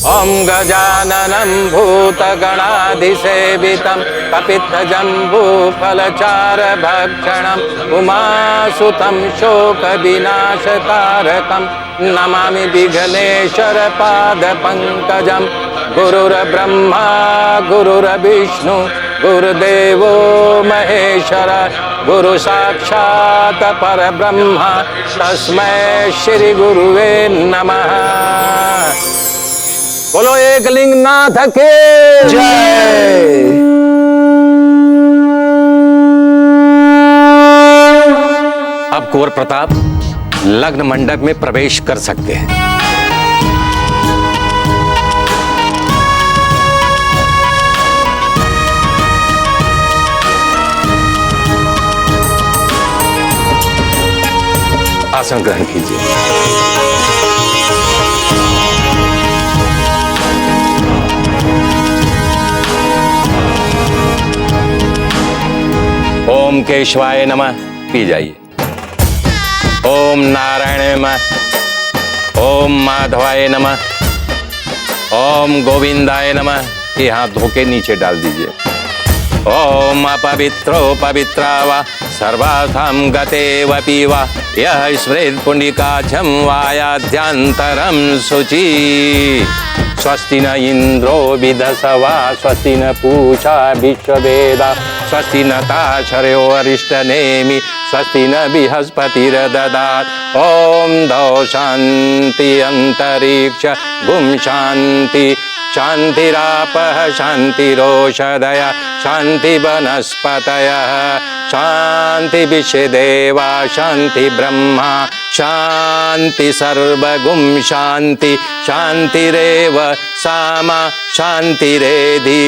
ओम गजाननं भूतगणाधिसेवितं कपित्थजम्बूफलचारभक्षणं उमासुतं शोकविनाशकारकं नमामि विघ्नेश्वरपादपङ्कजं। गुरुर्ब्रह्मा गुरुर्विष्णु गुरुदेवो महेश्वर गुरु साक्षात् परब्रह्म तस्मै श्री गुरुवे नमः। बोलो एकलिंग नाथ के जय। अब कुंवर प्रताप लग्न मंडप में प्रवेश कर सकते हैं। आसन ग्रहण कीजिए। ओम केशवाय नमः पी जाइए। ओम नारायण नमः। ओम माधवाय नमः। ओम गोविंदाय नमः। ये हाथ धो के नीचे डाल दीजिए। ओम अपवित्रो पवित्रा वा सर्वार्थं गतेवपि वा यः स्मृत् पुण्डिकाक्षं वायाध्यान्तरं शुचि। स्वस्ति न इंद्रो विदसवा स्वस्ति न पूषा विश्ववेदा स्वस्ति न ताक्षर्यो अरिष्टनेमि स्वस्ति न बृहस्पतिर्ददात्। ओम दौ शांति अंतरिक्ष गुम शांति शांतिरापः शांतिरोषधयः शांति वनस्पतयः शांति विश्वदेवा शांति ब्रह्मा शांति सर्वगुम शांति शांतिरेव सामा शांतिरेधि।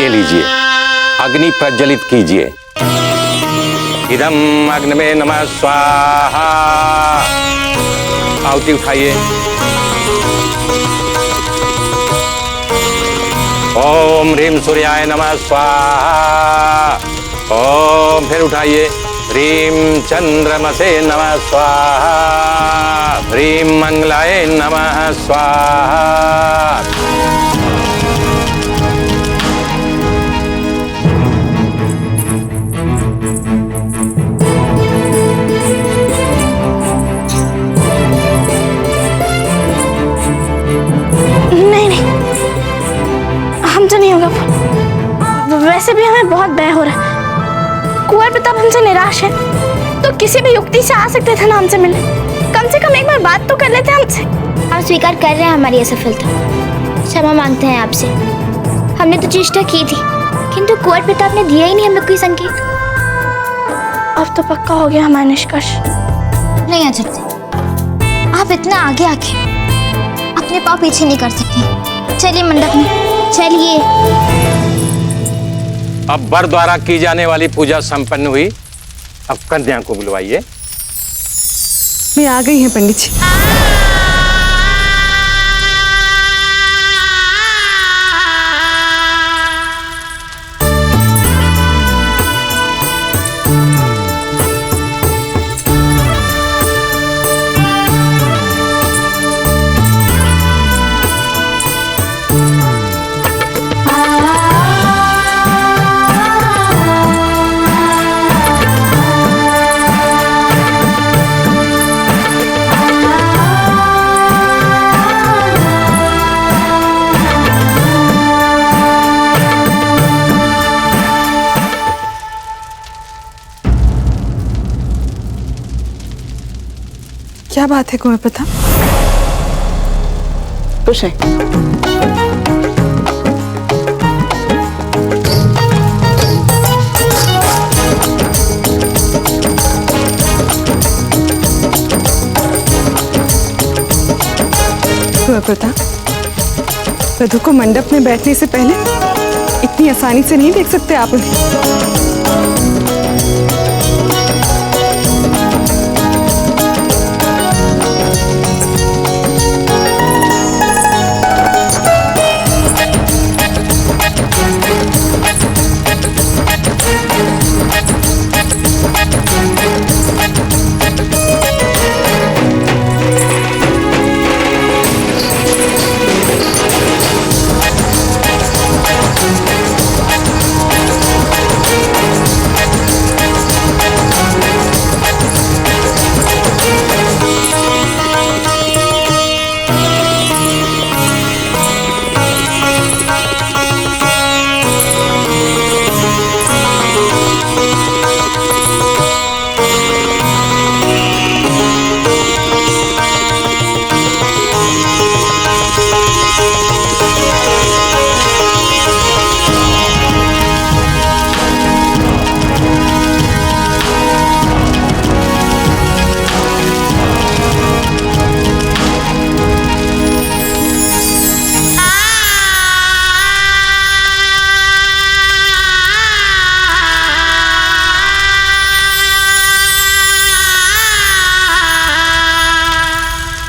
ये लीजिए अग्नि प्रज्वलित कीजिए। इदम अग्नि में नमः स्वाहा। आहुति उठाइए। ओम ह्रीं सूर्याय नमः स्वाहा। ओम फिर उठाइए। ह्रीं चंद्रमसे नमः स्वाहा। ह्रीं मंगलाय नमः स्वाहा। हमसे नहीं होगा। वैसे भी हमें बहुत भय हो रहा है। कुंवर प्रताप हमसे निराश है तो किसी भी युक्ति से आ सकते थे ना हमसे मिलने। कम से कम एक बार बात तो कर लेते हमसे। हम स्वीकार कर रहे हैं हमारी असफलता। क्षमा मांगते हैं आपसे। हमने तो चेष्टा की थी किंतु कुंवर प्रताप ने दिया ही नहीं हमें कोई संकेत। अब तो पक्का हो गया हमारा निष्कर्ष। नहीं आ सकते। आप इतना आगे आके अपने पाँव पीछे नहीं कर सकती। चलिए मंडप में चलिए। अब वर द्वारा की जाने वाली पूजा संपन्न हुई। अब कन्या को बुलवाइए। मैं आ गई हैं पंडित जी। क्या बात है कुंवर प्रताप? खुश है? कुंवर प्रताप, वधू को मंडप में बैठने से पहले इतनी आसानी से नहीं देख सकते आप उन्हें।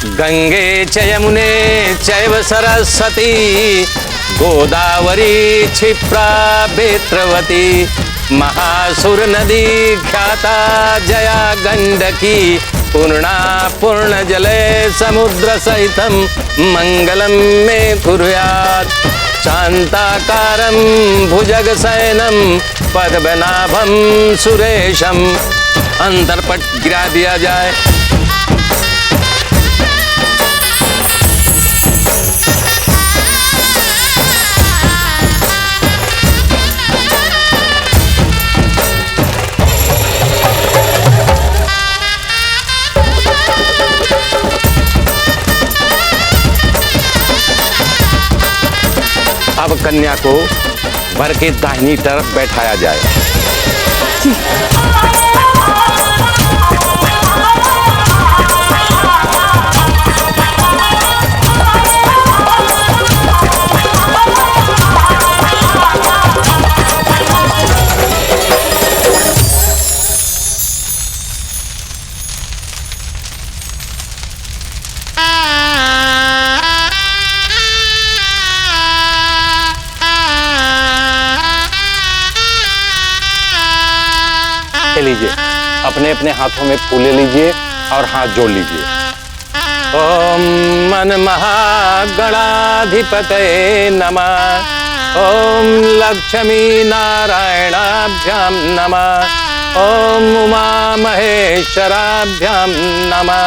गंगे च यमुने चैव सरस्वती गोदावरी क्षिप्रा बेत्रवती महासुर नदी ख्याता जया गंडकी पूर्णा पूर्ण जले समुद्र सहितम मंगलम मे कुर्यात् शांताकारं भुजग शयनम पद्मनाभं सुरेशम। अंतरपट गिरा दिया जाए। अब कन्या को वर के दाहिनी तरफ बैठाया जाए। लीजिए, अपने अपने हाथों में फूले लीजिए और हाथ जोड़ लीजिए। ओम मन महागणाधिपतये नमः। ओम लक्ष्मी नारायणाभ्याम नमः। ओम उमा महेश्वराभ्याम नमः।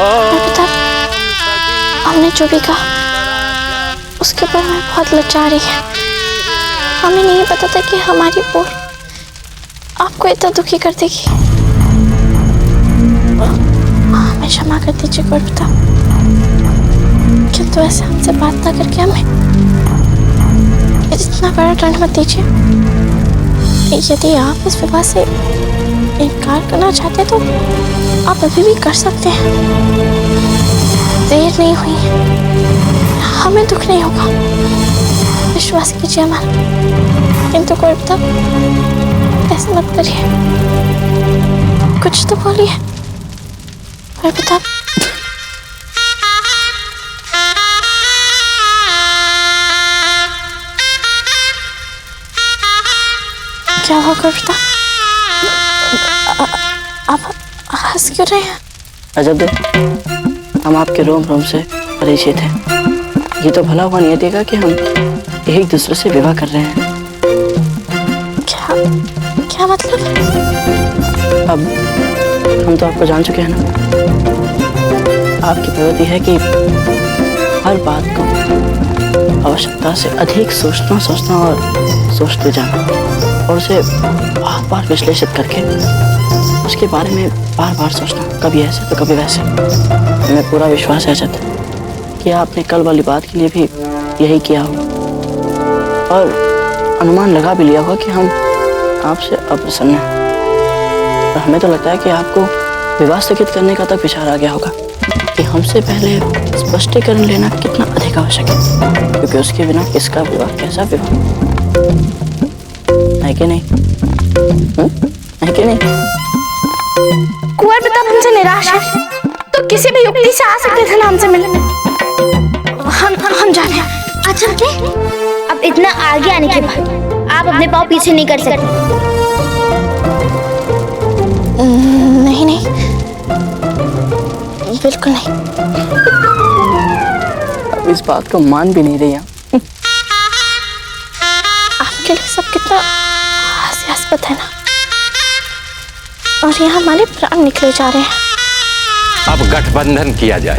ओम हमने जो भी कहा उसके ऊपर हमें बहुत लज्जा रही है। हमें नहीं पता था कि हमारी बोल आपको इतना दुखी कर देगी। हमें क्षमा कर दीजिए कोई पिता, किंतु ऐसे हमसे बात ना करके हमें इतना बड़ा दंड मत दीजिए। यदि आप इस विवाह से इनकार करना चाहते तो आप अभी भी कर सकते हैं। देर नहीं हुई है, हमें दुख नहीं होगा, विश्वास कीजिए हमारा। किंतु कोई पिता ऐसे मत करिए, कुछ तो बोलिए। और बता क्या हुआ कविता? आप हंस क्यों रहे हैं? अजब, हम आपके रोम रोम से परिचित हैं। ये तो भला हुआ नहीं देगा कि हम एक दूसरे से विवाह कर रहे हैं। क्या मतलब? अब हम तो आपको जान चुके हैं ना। आपकी प्रवृत्ति है कि हर बात को आवश्यकता से अधिक सोचना और सोचते जाना और उसे बार बार विश्लेषित करके उसके बारे में बार बार सोचना, कभी ऐसे तो कभी वैसे। हमें पूरा विश्वास है अजत कि आपने कल वाली बात के लिए भी यही किया होगा और अनुमान लगा भी लिया होगा कि हम आपसे अप्रसन्न हैं। और हमें तो लगता है कि आपको विवाह स्थगित करने का तक विचार आ गया होगा कि हमसे पहले स्पष्टीकरण लेना कितना अधिक आवश्यक है, क्योंकि उसके बिना किसका विवाह, कैसा विवाह है कि नहीं? है कि नहीं? कुंवर प्रताप हमसे निराश है तो किसी भी युक्ति से आ सकते थे ना हमसे मिलने। हम जाने। अच्छा क्या? अब इतना आगे आने के बाद आप अपने पाँव पीछे नहीं कर सकते। नहीं, बिल्कुल नहीं। अब इस बात को मान भी नहीं रही हैं। आपके लिए सब कितना हास्यास्पद है ना, और यहाँ हमारे प्राण निकले जा रहे हैं। अब गठबंधन किया जाए।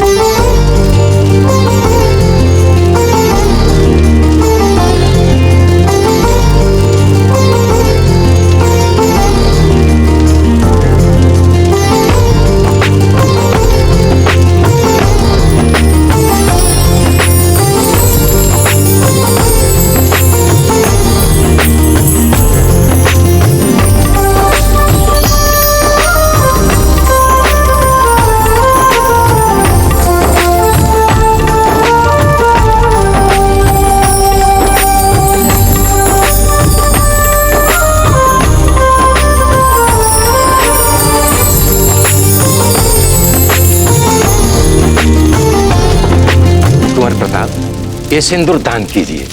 ये सिंदूर दान कीजिए।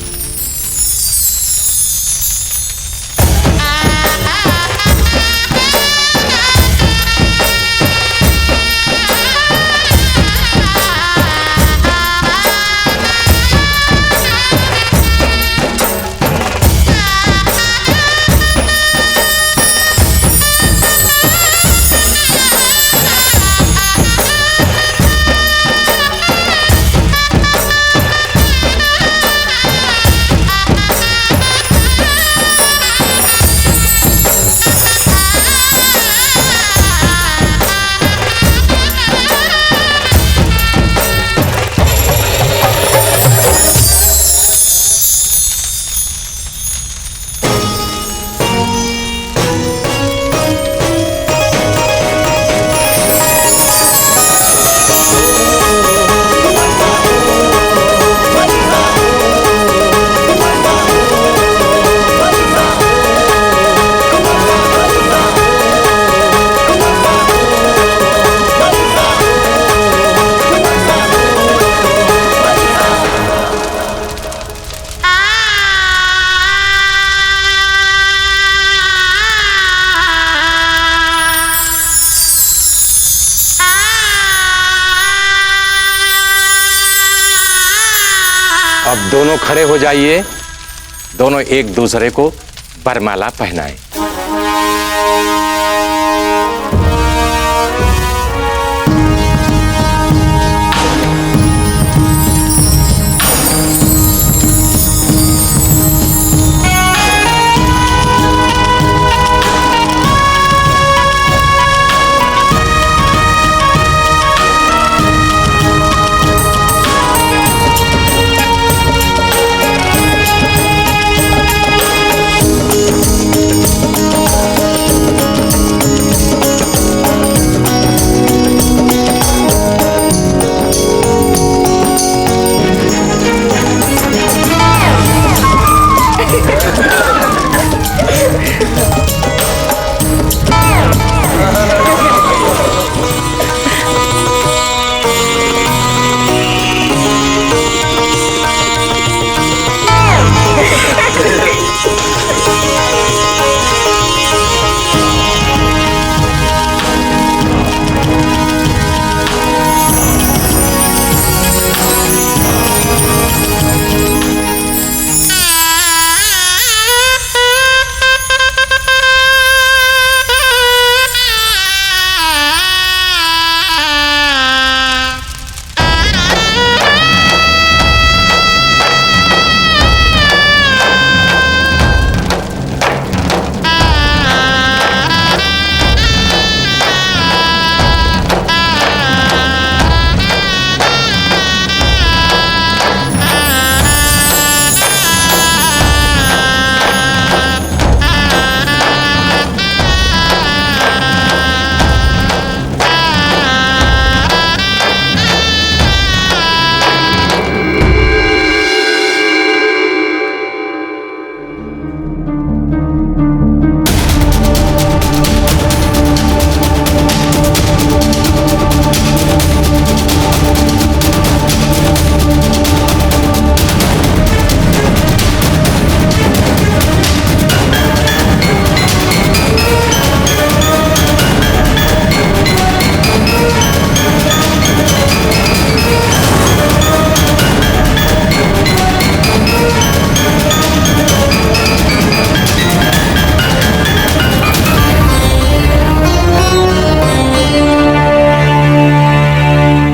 अब दोनों खड़े हो जाइए, दोनों एक दूसरे को वरमाला पहनाएं।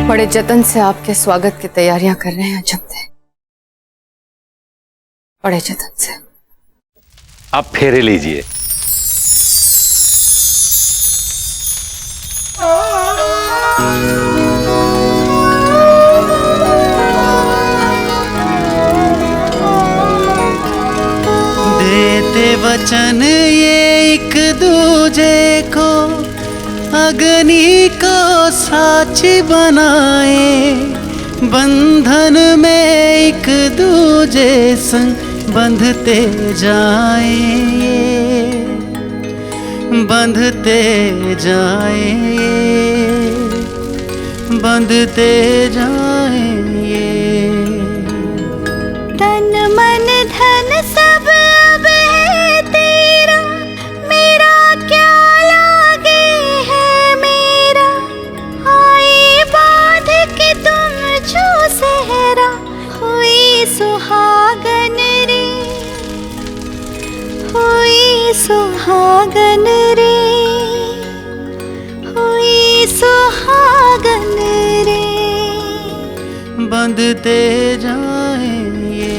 बड़े जतन से आपके स्वागत की तैयारियां कर रहे हैं जमते, बड़े जतन से। अब फेरे लीजिए। देते वचन ये एक दूजे को, अग्नि को साक्षी बनाए, बंधन में एक दूजे संग बंधते जाएं, बंधते जाएं, बंधते जाएं। बंधते जाएंगे।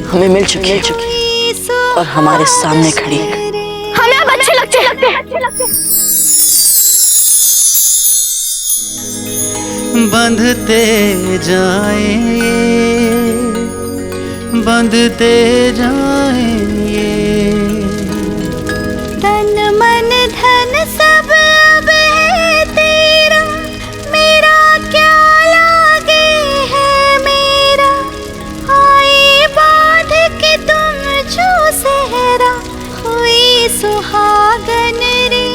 हमें मिल चुकी और हमारे सामने खड़ी है। हमें अब अच्छे लगते हैं। बंधते जाएंगे, बंधते जाएंगे। तन मन धन सब अब है तेरा, मेरा क्या लागे है मेरा। आए बांध के तुम जो सहरा, हुई सुहागन रे,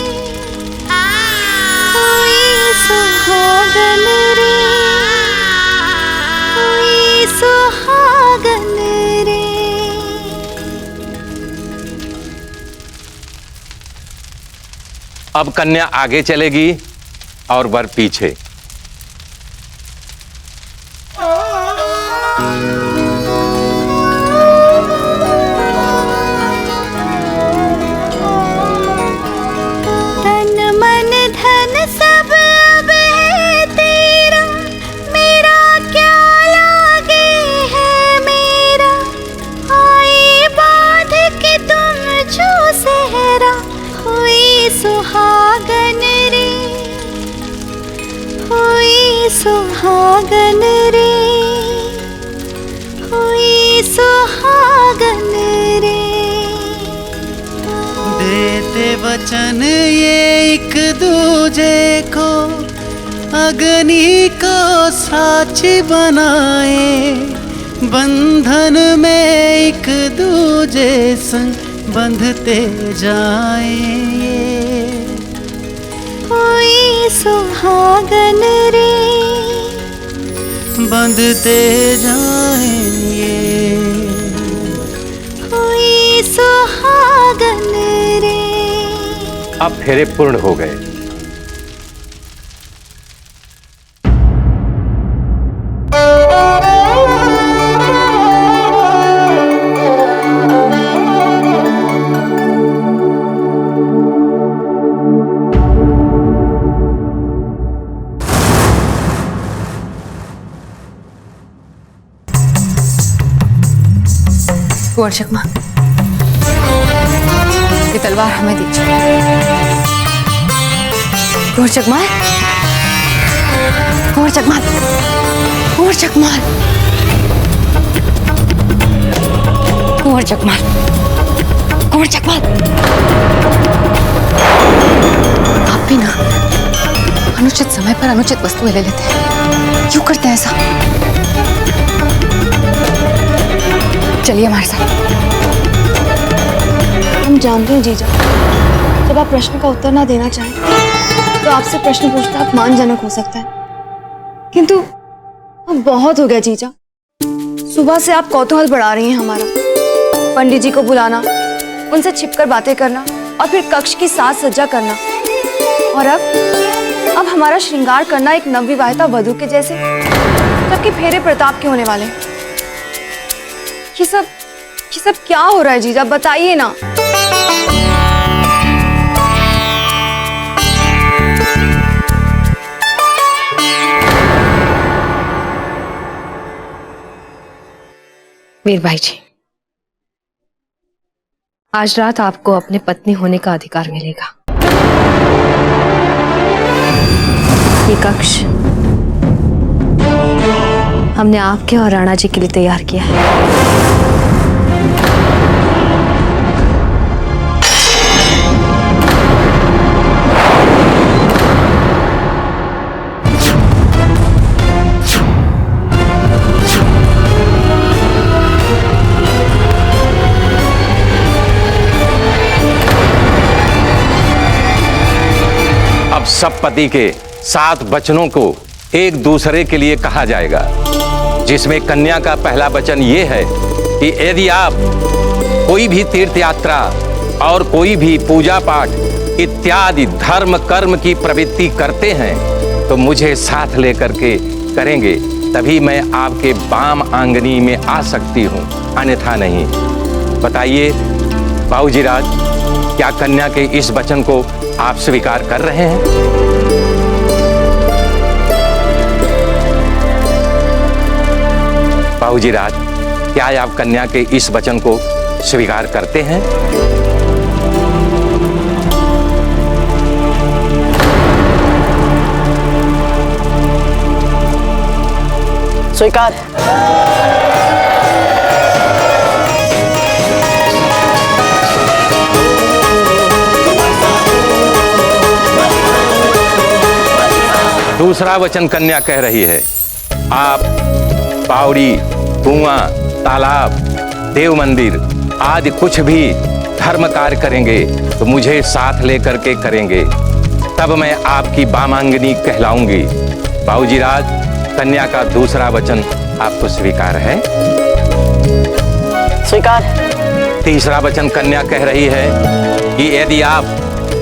हुई सुहागन रे, हुई सुहागन रे। अब कन्या आगे चलेगी और वर पीछे। तन मन धन सब अब है तेरा, मेरा क्या लागे है मेरा। आए बांध के तुम जो सहरा, हुई सुहागन रे, हुई सुहागन रे, हुई सुहागन रे। देते वचन ये एक दूजे को, अग्नि को साक्षी बनाए। बंधन में एक दूजे संग बंधते जाएंगे। हुई सुहागन रे, बंधते जाएंगे। हुई सुहागन रे। अब फेरे पूर्ण हो गए। कुंवर चकमा, ये तलवार हमें दीजिए। कुंवर चकमा, कुंवर चकमा, कुंवर चकमा, कुंवर चकमा, कुंवर चकमा। आप भी ना अनुचित समय पर अनुचित वस्तुएं ले लेते हैं, क्यों करते हैं ऐसा? चलिए हमारे साथ। हम जानते हैं जीजा, जब आप प्रश्न का उत्तर ना देना चाहें तो आपसे प्रश्न पूछना अपमानजनक हो सकता है, किंतु अब बहुत हो गया जीजा। सुबह से आप कौतूहल बढ़ा रही हैं हमारा। पंडित जी को बुलाना, उनसे छिपकर बातें करना और फिर कक्ष की साज सज्जा करना, और अब हमारा श्रृंगार करना एक नवविवाहिता वधू के जैसे, जबकि फेरे प्रताप के होने वाले हैं। ये सब क्या हो रहा है जीजा, बताइए ना। वीर भाई जी, आज रात आपको अपने पत्नी होने का अधिकार मिलेगा। ये कक्ष हमने आपके और राणा जी के लिए तैयार किया है। अब सब पति के 7 वचनों को एक दूसरे के लिए कहा जाएगा, जिसमें कन्या का पहला वचन ये है कि यदि आप कोई भी तीर्थ यात्रा और कोई भी पूजा पाठ इत्यादि धर्म कर्म की प्रवृत्ति करते हैं तो मुझे साथ लेकर के करेंगे, तभी मैं आपके वाम आंगनी में आ सकती हूँ, अन्यथा नहीं। बताइए बाबूजी राज, क्या कन्या के इस वचन को आप स्वीकार कर रहे हैं? बाबूजी राज, क्या आप कन्या के इस वचन को स्वीकार करते हैं? स्वीकार। दूसरा वचन कन्या कह रही है, आप बावड़ी, कुआं, तालाब, देव मंदिर आदि कुछ भी धर्म कार्य करेंगे तो मुझे साथ लेकर के करेंगे, तब मैं आपकी बामांगनी कहलाऊंगी। बाबूजी राज, कन्या का दूसरा वचन आपको स्वीकार है? स्वीकार। तीसरा वचन कन्या कह रही है कि यदि आप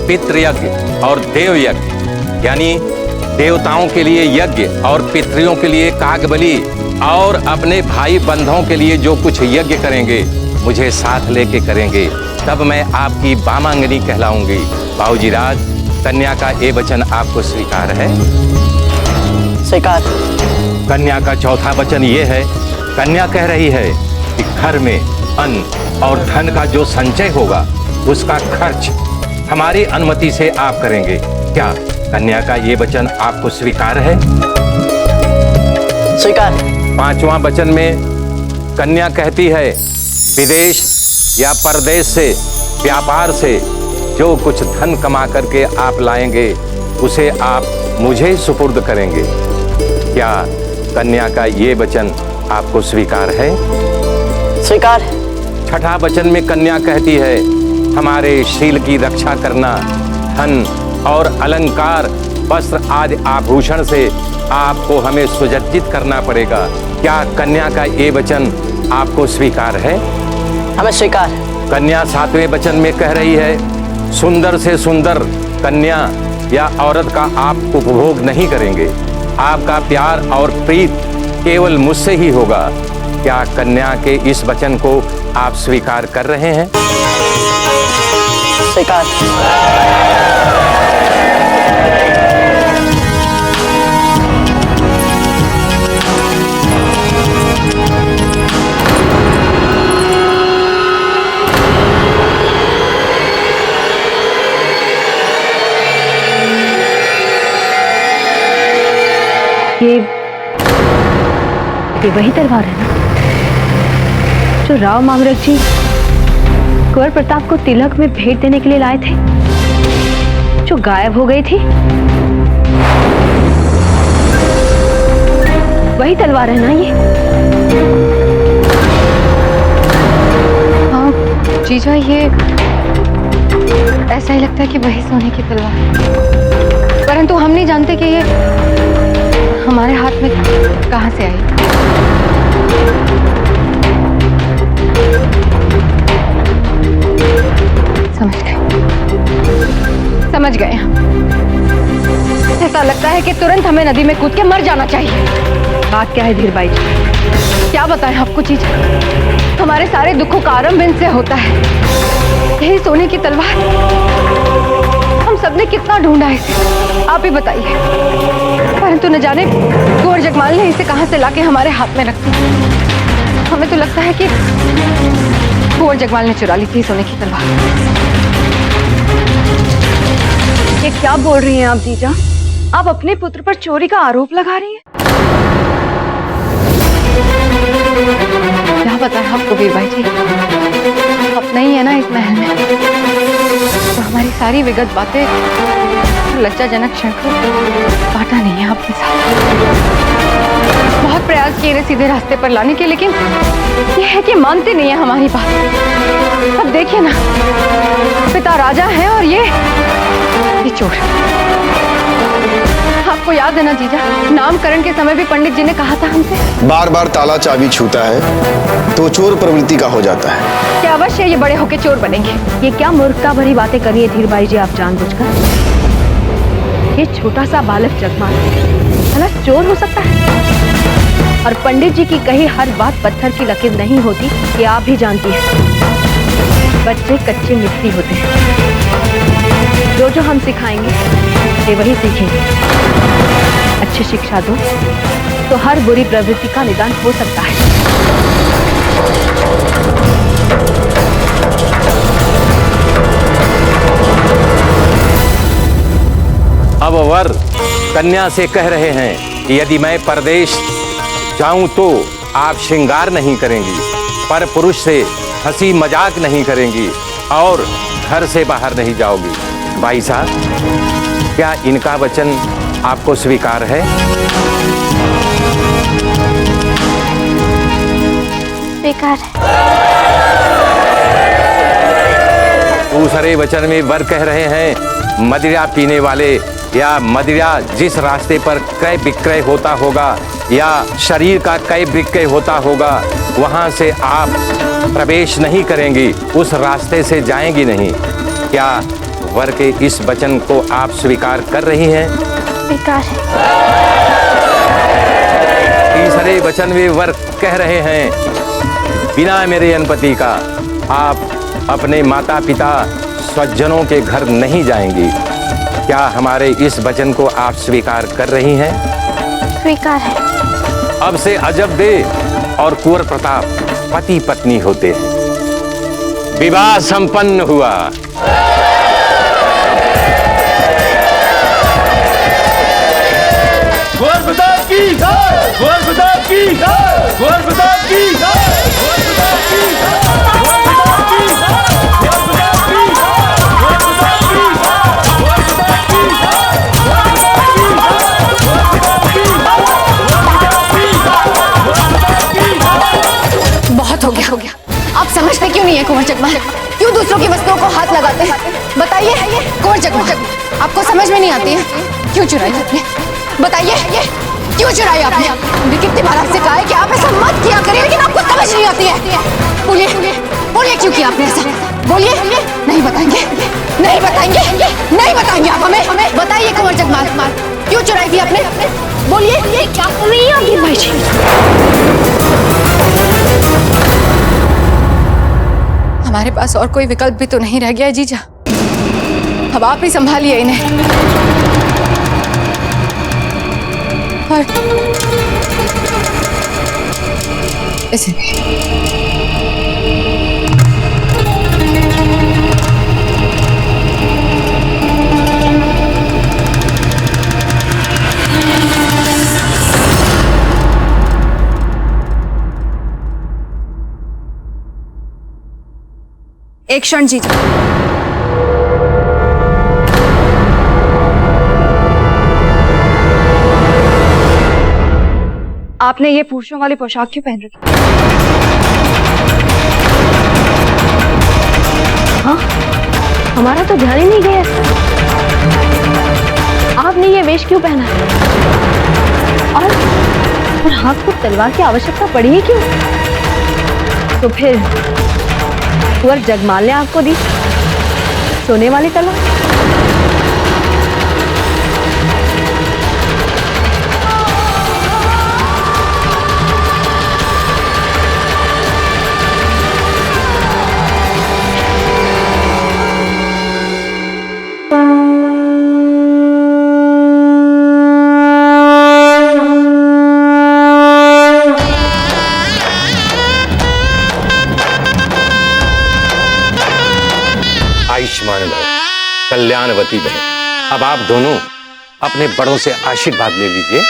पितृयज्ञ और देव यज्ञ यानी देवताओं के लिए यज्ञ और पितरियों के लिए कागबली और अपने भाई बंधुओं के लिए जो कुछ यज्ञ करेंगे मुझे साथ लेके करेंगे, तब मैं आपकी बामांगनी कहलाऊंगी। बाबूजी राज, कन्या का ये वचन आपको स्वीकार है? स्वीकार। कन्या का चौथा वचन ये है, कन्या कह रही है कि घर में अन्न और धन का जो संचय होगा उसका खर्च हमारी अनुमति से आप करेंगे। क्या कन्या का ये वचन आपको स्वीकार है? स्वीकार। पांचवां वचन में कन्या कहती है, विदेश या परदेश से व्यापार से जो कुछ धन कमा करके आप लाएंगे उसे आप मुझे सुपुर्द करेंगे। क्या कन्या का ये वचन आपको स्वीकार है? स्वीकार। छठा वचन में कन्या कहती है, हमारे शील की रक्षा करना, धन और अलंकार, वस्त्र आदि आभूषण से आपको हमें सुसज्जित करना पड़ेगा। क्या कन्या का ये वचन आपको स्वीकार है? हमें स्वीकार। कन्या सातवें वचन में कह रही है, सुंदर से सुंदर कन्या या औरत का आप उपभोग नहीं करेंगे, आपका प्यार और प्रीत केवल मुझसे ही होगा। क्या कन्या के इस वचन को आप स्वीकार कर रहे हैं? स्वीकार। ये वही तलवार है ना जो राव मांगरक जी कुंवर प्रताप को तिलक में भेंट देने के लिए लाए थे, जो गायब हो गई थी? वही तलवार है ना ये? हाँ जीजा, ये ऐसा ही लगता है कि वही सोने की तलवार है, परंतु हम नहीं जानते कि ये हमारे हाथ में कहां से आई। समझ गए हम। ऐसा लगता है कि तुरंत हमें नदी में कूद के मर जाना चाहिए। बात क्या है धीरबाई जी? क्या बताएं आपको चीज, हमारे सारे दुखों का आरंभ इनसे होता है। यही सोने की तलवार, हम सबने कितना ढूंढा इसे, आप ही बताइए, परंतु न जाने कुंवर जगमाल ने इसे कहां से लाके हमारे हाथ में रख दी। हमें तो लगता है कि कुंवर जगमाल ने चुरा ली थी सोने की तलवार। ये क्या बोल रही हैं आप जीजा? आप अपने पुत्र पर चोरी का आरोप लगा रही हैं? क्या बताएं आपको वीरबाई जी, अपना ही है ना इस महल में, तो हमारी सारी विगत बातें लज्जाजनक क्षण को बांटा नहीं है आपके साथ। बहुत प्रयास किए इन्हें सीधे रास्ते पर लाने के, लेकिन ये है कि मानते नहीं है हमारी बात। अब देखिए ना, पिता राजा है और ये चोर। आपको याद है ना जीजा, नामकरण के समय भी पंडित जी ने कहा था हमसे, बार बार ताला चाबी छूता है तो चोर प्रवृत्ति का हो जाता है। क्या अवश्य ये बड़े होके चोर बनेंगे? ये क्या मूर्खता भरी बातें कर रही है धीरबाई जी आप जानबूझकर? ये छोटा सा बालक जगमाल भला चोर हो सकता है? और पंडित जी की कही हर बात पत्थर की लकीर नहीं होती, ये आप भी जानती हैं। बच्चे कच्चे मिट्टी होते हैं, जो हम सिखाएंगे वे वही सीखेंगे। अच्छी शिक्षा दो, तो हर बुरी प्रवृत्ति का निदान हो सकता है। अब वर कन्या से कह रहे हैं कि यदि मैं परदेश जाऊं तो आप श्रृंगार नहीं करेंगी, पर पुरुष से हंसी मजाक नहीं करेंगी और घर से बाहर नहीं जाओगी। भाई साहब, क्या इनका वचन आपको स्वीकार है? स्वीकार है। दूसरे वचन में वर कह रहे हैं मदिरा पीने वाले या मदिरा जिस रास्ते पर क्रय विक्रय होता होगा या शरीर का क्रय विक्रय होता होगा, वहां से आप प्रवेश नहीं करेंगी, उस रास्ते से जाएंगी नहीं। क्या वर के इस वचन को आप स्वीकार कर रही हैं? स्वीकार है। तीसरे वचन में वर कह रहे हैं बिना मेरे अनुमति का आप अपने माता पिता स्वजनों के घर नहीं जाएंगी। क्या हमारे इस वचन को आप स्वीकार कर रही हैं? स्वीकार है। अब से अजब दे और कुंवर प्रताप पति पत्नी होते हैं। विवाह संपन्न हुआ। कुंवर प्रताप की जय, कुंवर प्रताप की जय, कुंवर प्रताप की जय, कुंवर प्रताप की जय, कुंवर प्रताप की जय, कुंवर प्रताप की जय, कुंवर प्रताप की जय, कुंवर प्रताप की जय, कुंवर प्रताप की जय, कुंवर प्रताप की जय। बहुत हो गया। आप समझते क्यों नहीं है कुंवर जगमाल? क्यों दूसरों की वस्तुओं को हाथ लगाते हैं? बताइए कुंवर जगमाल, आपको समझ में नहीं आती है? क्यों चुराई आपने? बताइए क्यों चुराई आपने? हमने कितनी बार आपसे कहा है कि आप ऐसा मत किया करिए, लेकिन आपको समझ नहीं आती है। बोलिए क्यों किया आपने ऐसा? बोलिए। नहीं बताएंगे, नहीं बताएंगे, नहीं बताएंगे आप हमें। बताइए कुंवर जगमाल, क्यों चुराई थी आपने? बोलिए। क्या कर रही है आप भाई जी? हमारे पास और कोई विकल्प भी तो नहीं रह गया है जीजा। अब आप ही संभालिए इन्हें। और इसे एक क्षण जीजा। आपने ये पुरुषों वाली पोशाक क्यों पहन रखी? हाँ, हमारा तो ध्यान ही नहीं गया। आपने ये वेश क्यों पहना है? और हाथ को तलवार की आवश्यकता पड़ी है क्यों? तो फिर कुंवर जगमाल ने आपको दी सोने वाली तलवार? आयुष्मान भव, कल्याणवती बने। अब आप दोनों अपने बड़ों से आशीर्वाद ले लीजिए।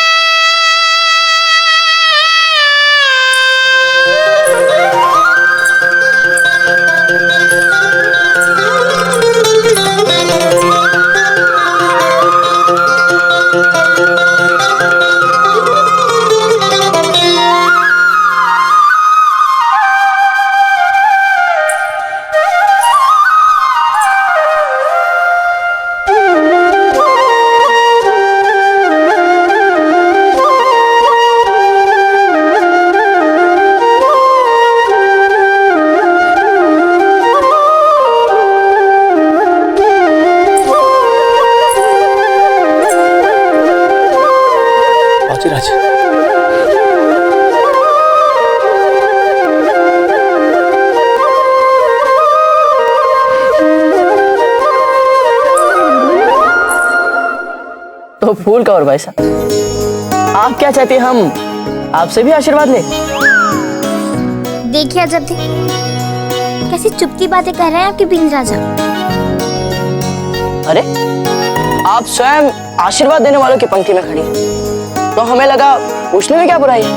तो फूल का और भाई साहब, आप क्या चाहते हैं हम आपसे भी आशीर्वाद ले। देखिए अजब थे, कैसी चुपती बातें कर रहे हैं आपके बीन राजा। अरे आप स्वयं आशीर्वाद देने वालों की पंक्ति में खड़ी हैं, तो हमें लगा पूछने में क्या बुराई है।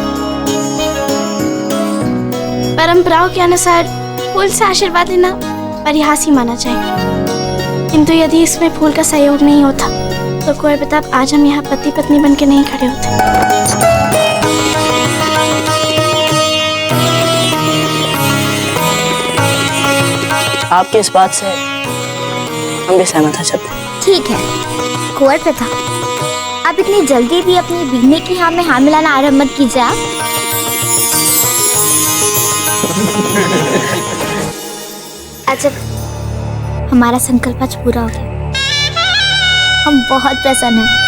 परंपराओं के अनुसार फूल से आशीर्वाद लेना परिहास ही माना जाए, किंतु यदि इसमें फूल का सहयोग नहीं होता तो कुंवर प्रताप आज हम यहाँ पति पत्नी बन के नहीं खड़े होते। आपके इस बात से हम भी सहमत हैं। ठीक है कुंवर प्रताप, आप इतनी जल्दी भी अपनी बीने की हाँ में हाँ मिलाना आरम्भ मत कीजिए। आप अजब, हमारा संकल्प आज पूरा हो गया। हम बहुत प्रसन्न हैं।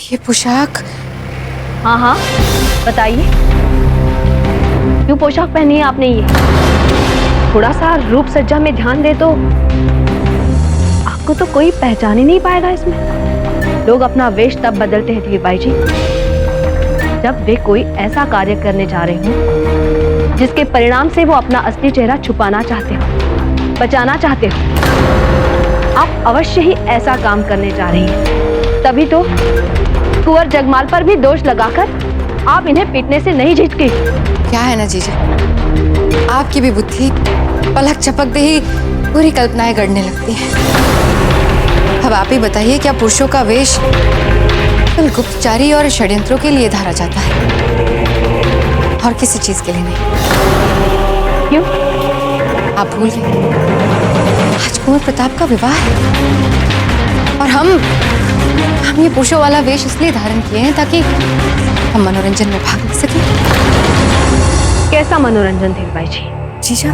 ये पोशाक। हाँ हाँ बताइए, क्यों पोशाक पहनी है आपने? ये थोड़ा सा रूप सज्जा में ध्यान दे तो आपको तो कोई पहचान ही नहीं पाएगा इसमें। लोग अपना वेश तब बदलते हैं धीर भाई जी, जब वे कोई ऐसा कार्य करने जा रहे हो जिसके परिणाम से वो अपना असली चेहरा छुपाना चाहते हो, बचाना चाहते हो। आप अवश्य ही ऐसा काम करने जा रही हैं, तभी तो कुंवर जगमाल पर भी दोष लगाकर आप इन्हें पीटने से नहीं झिझकी। क्या है ना जीजा, आपकी भी बुद्धि पलक झपकते ही पूरी कल्पनाएं गढ़ने लगती हैं। अब आप ही बताइए, क्या पुरुषों का वेश केवल गुप्तचारी और षड्यंत्रों के लिए धारा जाता है और किसी चीज के लिए नहीं? क्यों? आप भूल गए आज कुंवर प्रताप का विवाह है और हम ये पुरुषों वाला वेश इसलिए धारण किए हैं ताकि हम मनोरंजन में भाग ले सकें। कैसा मनोरंजन धीर भाई जी? जीजा,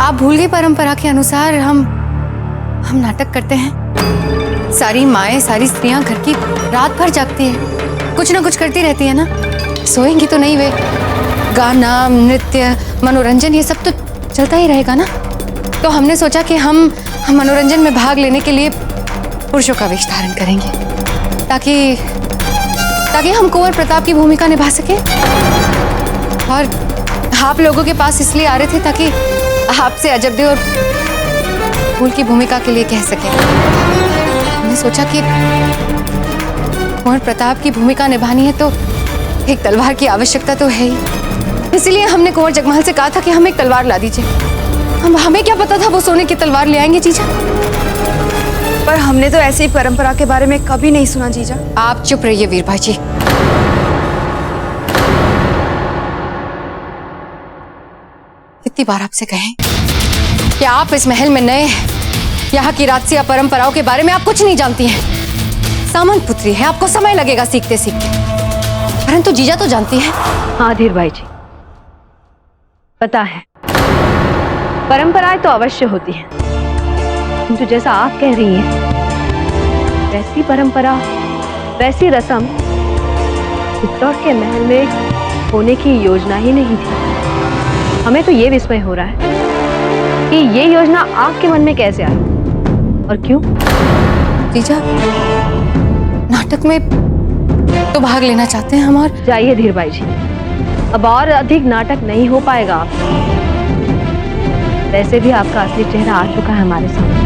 आप भूल गए परंपरा के अनुसार हम नाटक करते हैं। सारी माएं, सारी स्त्रियां घर की रात भर जागती है, कुछ ना कुछ करती रहती है ना, सोएंगी तो नहीं वे। गाना, नृत्य, मनोरंजन ये सब तो चलता ही रहेगा ना। तो हमने सोचा कि हम मनोरंजन में भाग लेने के लिए पुरुषों का वेश धारण करेंगे ताकि हम कुंवर प्रताप की भूमिका निभा सकें। और आप लोगों के पास इसलिए आ रहे थे ताकि आपसे अजब दे और फूल की भूमिका के लिए कह सकें। हमने सोचा कि कुंवर प्रताप की भूमिका निभानी है तो एक तलवार की आवश्यकता तो है ही। इसीलिए हमने कुंवर जगमाल से कहा था कि हमें एक तलवार ला दीजिए। हमें क्या पता था वो सोने की तलवार ले आएंगे जीजा। पर हमने तो ऐसी परंपरा के बारे में कभी नहीं सुना जीजा। आप चुप रहिए वीर भाई जी। कितनी बार आपसे कहें कि आप इस महल में नए हैं, यहाँ की राजसी परंपराओं के बारे में आप कुछ नहीं जानती हैं। सामंत पुत्री है, आपको समय लगेगा सीखते सीखते, परंतु जीजा तो जानती है। हाँ धीर भाई जी, पता है परंपराएं तो अवश्य होती हैं, किंतु जैसा आप कह रही हैं वैसी परंपरा, वैसी रस्म चित्तौड़ के महल में होने की योजना ही नहीं थी। हमें तो ये विस्मय हो रहा है कि ये योजना आपके मन में कैसे आई और क्यों? जीजा, नाटक में तो भाग लेना चाहते हैं हम। और जाइए धीर भाई जी, अब और अधिक नाटक नहीं हो पाएगा आप। वैसे भी आपका असली चेहरा आ चुका है हमारे सामने,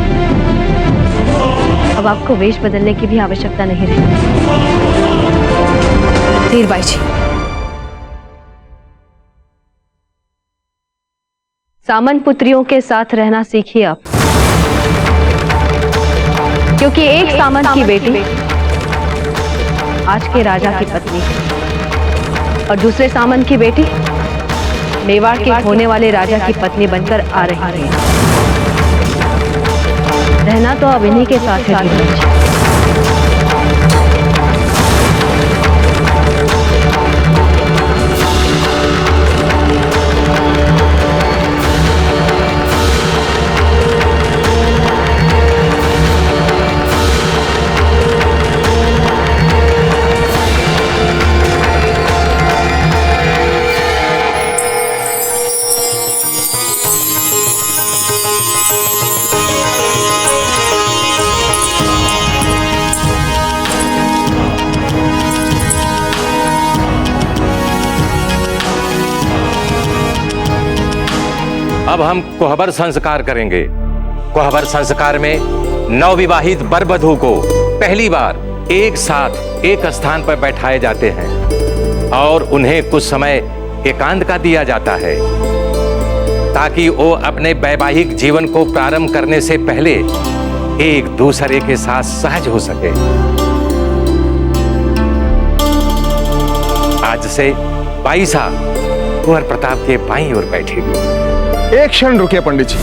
अब आपको वेश बदलने की भी आवश्यकता नहीं रही। धीर भाई जी, सामंत पुत्रियों के साथ रहना सीखिए आप, क्योंकि एक सामंत की बेटी आज के राजा की पत्नी और दूसरे सामंत की बेटी मेवाड़ के होने वाले राजा की पत्नी बनकर आ रही है। तो अब इन्हीं के साथ है धीरज जी। अब हम कोहबर संस्कार करेंगे। कोहबर संस्कार में नवविवाहित वर वधू को पहली बार एक साथ एक स्थान पर बैठाए जाते हैं और उन्हें कुछ समय एकांत का दिया जाता है ताकि वो अपने वैवाहिक जीवन को प्रारंभ करने से पहले एक दूसरे के साथ सहज हो सके। आज से बाईसा कुंवर प्रताप के बाईं ओर बैठेगी। एक क्षण रुकिए पंडित जी।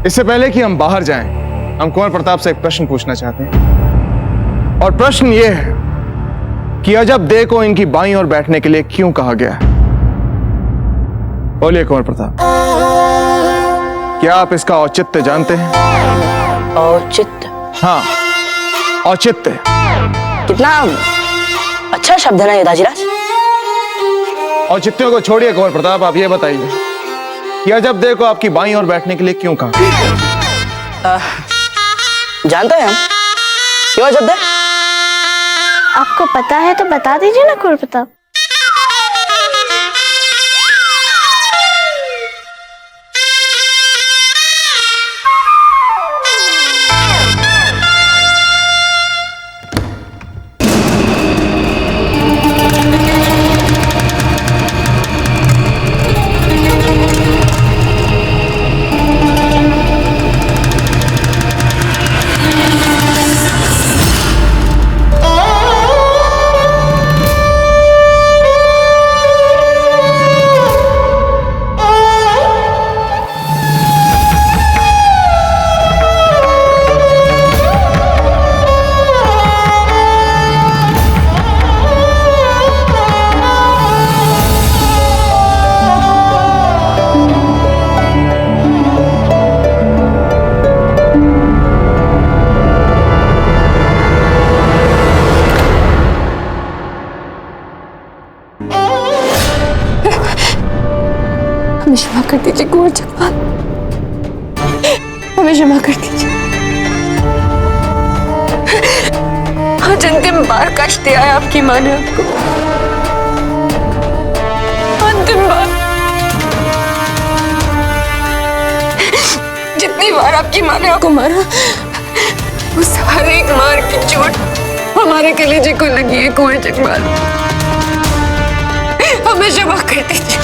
इससे पहले कि हम बाहर जाएं, हम कुंवर प्रताप से एक प्रश्न पूछना चाहते हैं और प्रश्न यह है कि अजब दे को इनकी बाईं ओर बैठने के लिए क्यों कहा गया है? बोलिए कुंवर प्रताप, क्या आप इसका औचित्य जानते हैं? औचित्य? हाँ, औचित्य। कितना अच्छा शब्द है ना ये दाजीराज। औचित्यों को छोड़िए कुंवर प्रताप, आप ये बताइए कि अजब दे को आपकी बाईं ओर बैठने के लिए क्यों कहा? जानते हैं हम क्यों अजब दे? आपको पता है तो बता दीजिए ना कुंवर प्रताप। हमें क्षमा कर दीजिए कुंवर जगपाल, हमें क्षमा कर दीजिए। आज अंतिम बार कष्ट दिया है आपकी माँ ने आपको, अंतिम बार। जितनी बार आपकी माँ ने आपको मारा, उस हर एक मार की चोट हमारे कलेजे को लगी है कुंवर जगपाल, हमें क्षमा कर दीजिए।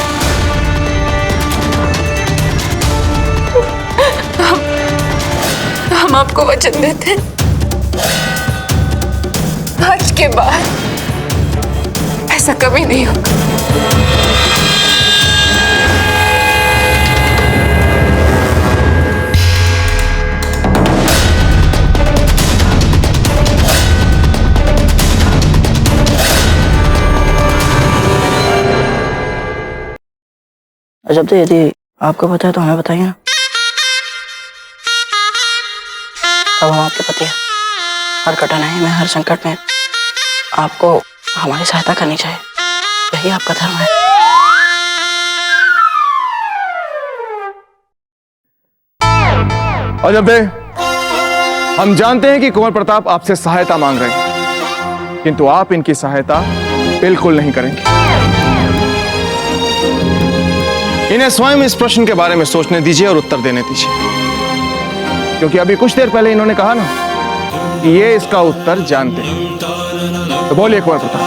हम आपको वचन देते हैं, आज के बाद ऐसा कभी नहीं होगा। अजब दे, यदि आपको पता है तो हमें बताइए ना। अब हम आपके पति हैं, हर कठिनाई में, हर संकट में आपको हमारी सहायता करनी चाहिए, यही आपका धर्म है। अजब दे, हम जानते हैं कि कुंवर प्रताप आपसे सहायता मांग रहे हैं, किंतु आप इनकी सहायता बिल्कुल नहीं करेंगे। इन्हें स्वयं इस प्रश्न के बारे में सोचने दीजिए और उत्तर देने दीजिए, क्योंकि अभी कुछ देर पहले इन्होंने कहा ना कि ये इसका उत्तर जानते हैं। तो बोलिए कुंवर प्रताप।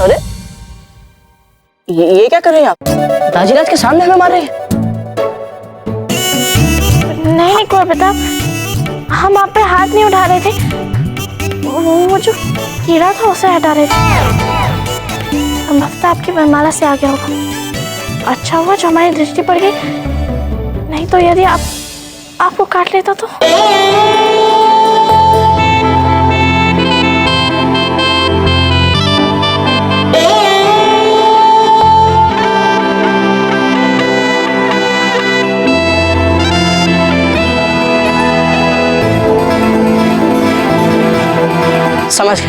अरे ये क्या कर रहे हैं आप? दाजीराज के सामने हमें मार रहे हैं। नहीं कुंवर प्रताप, हम आप पे हाथ नहीं उठा रहे थे, वो जो कीड़ा था उसे हटा रहे थे। संभवतः आपकी वरमाला से आ गया होगा। अच्छा हुआ जो हमारी दृष्टि पड़ गई, नहीं तो यदि आपको काट लेता तो। समझ गए,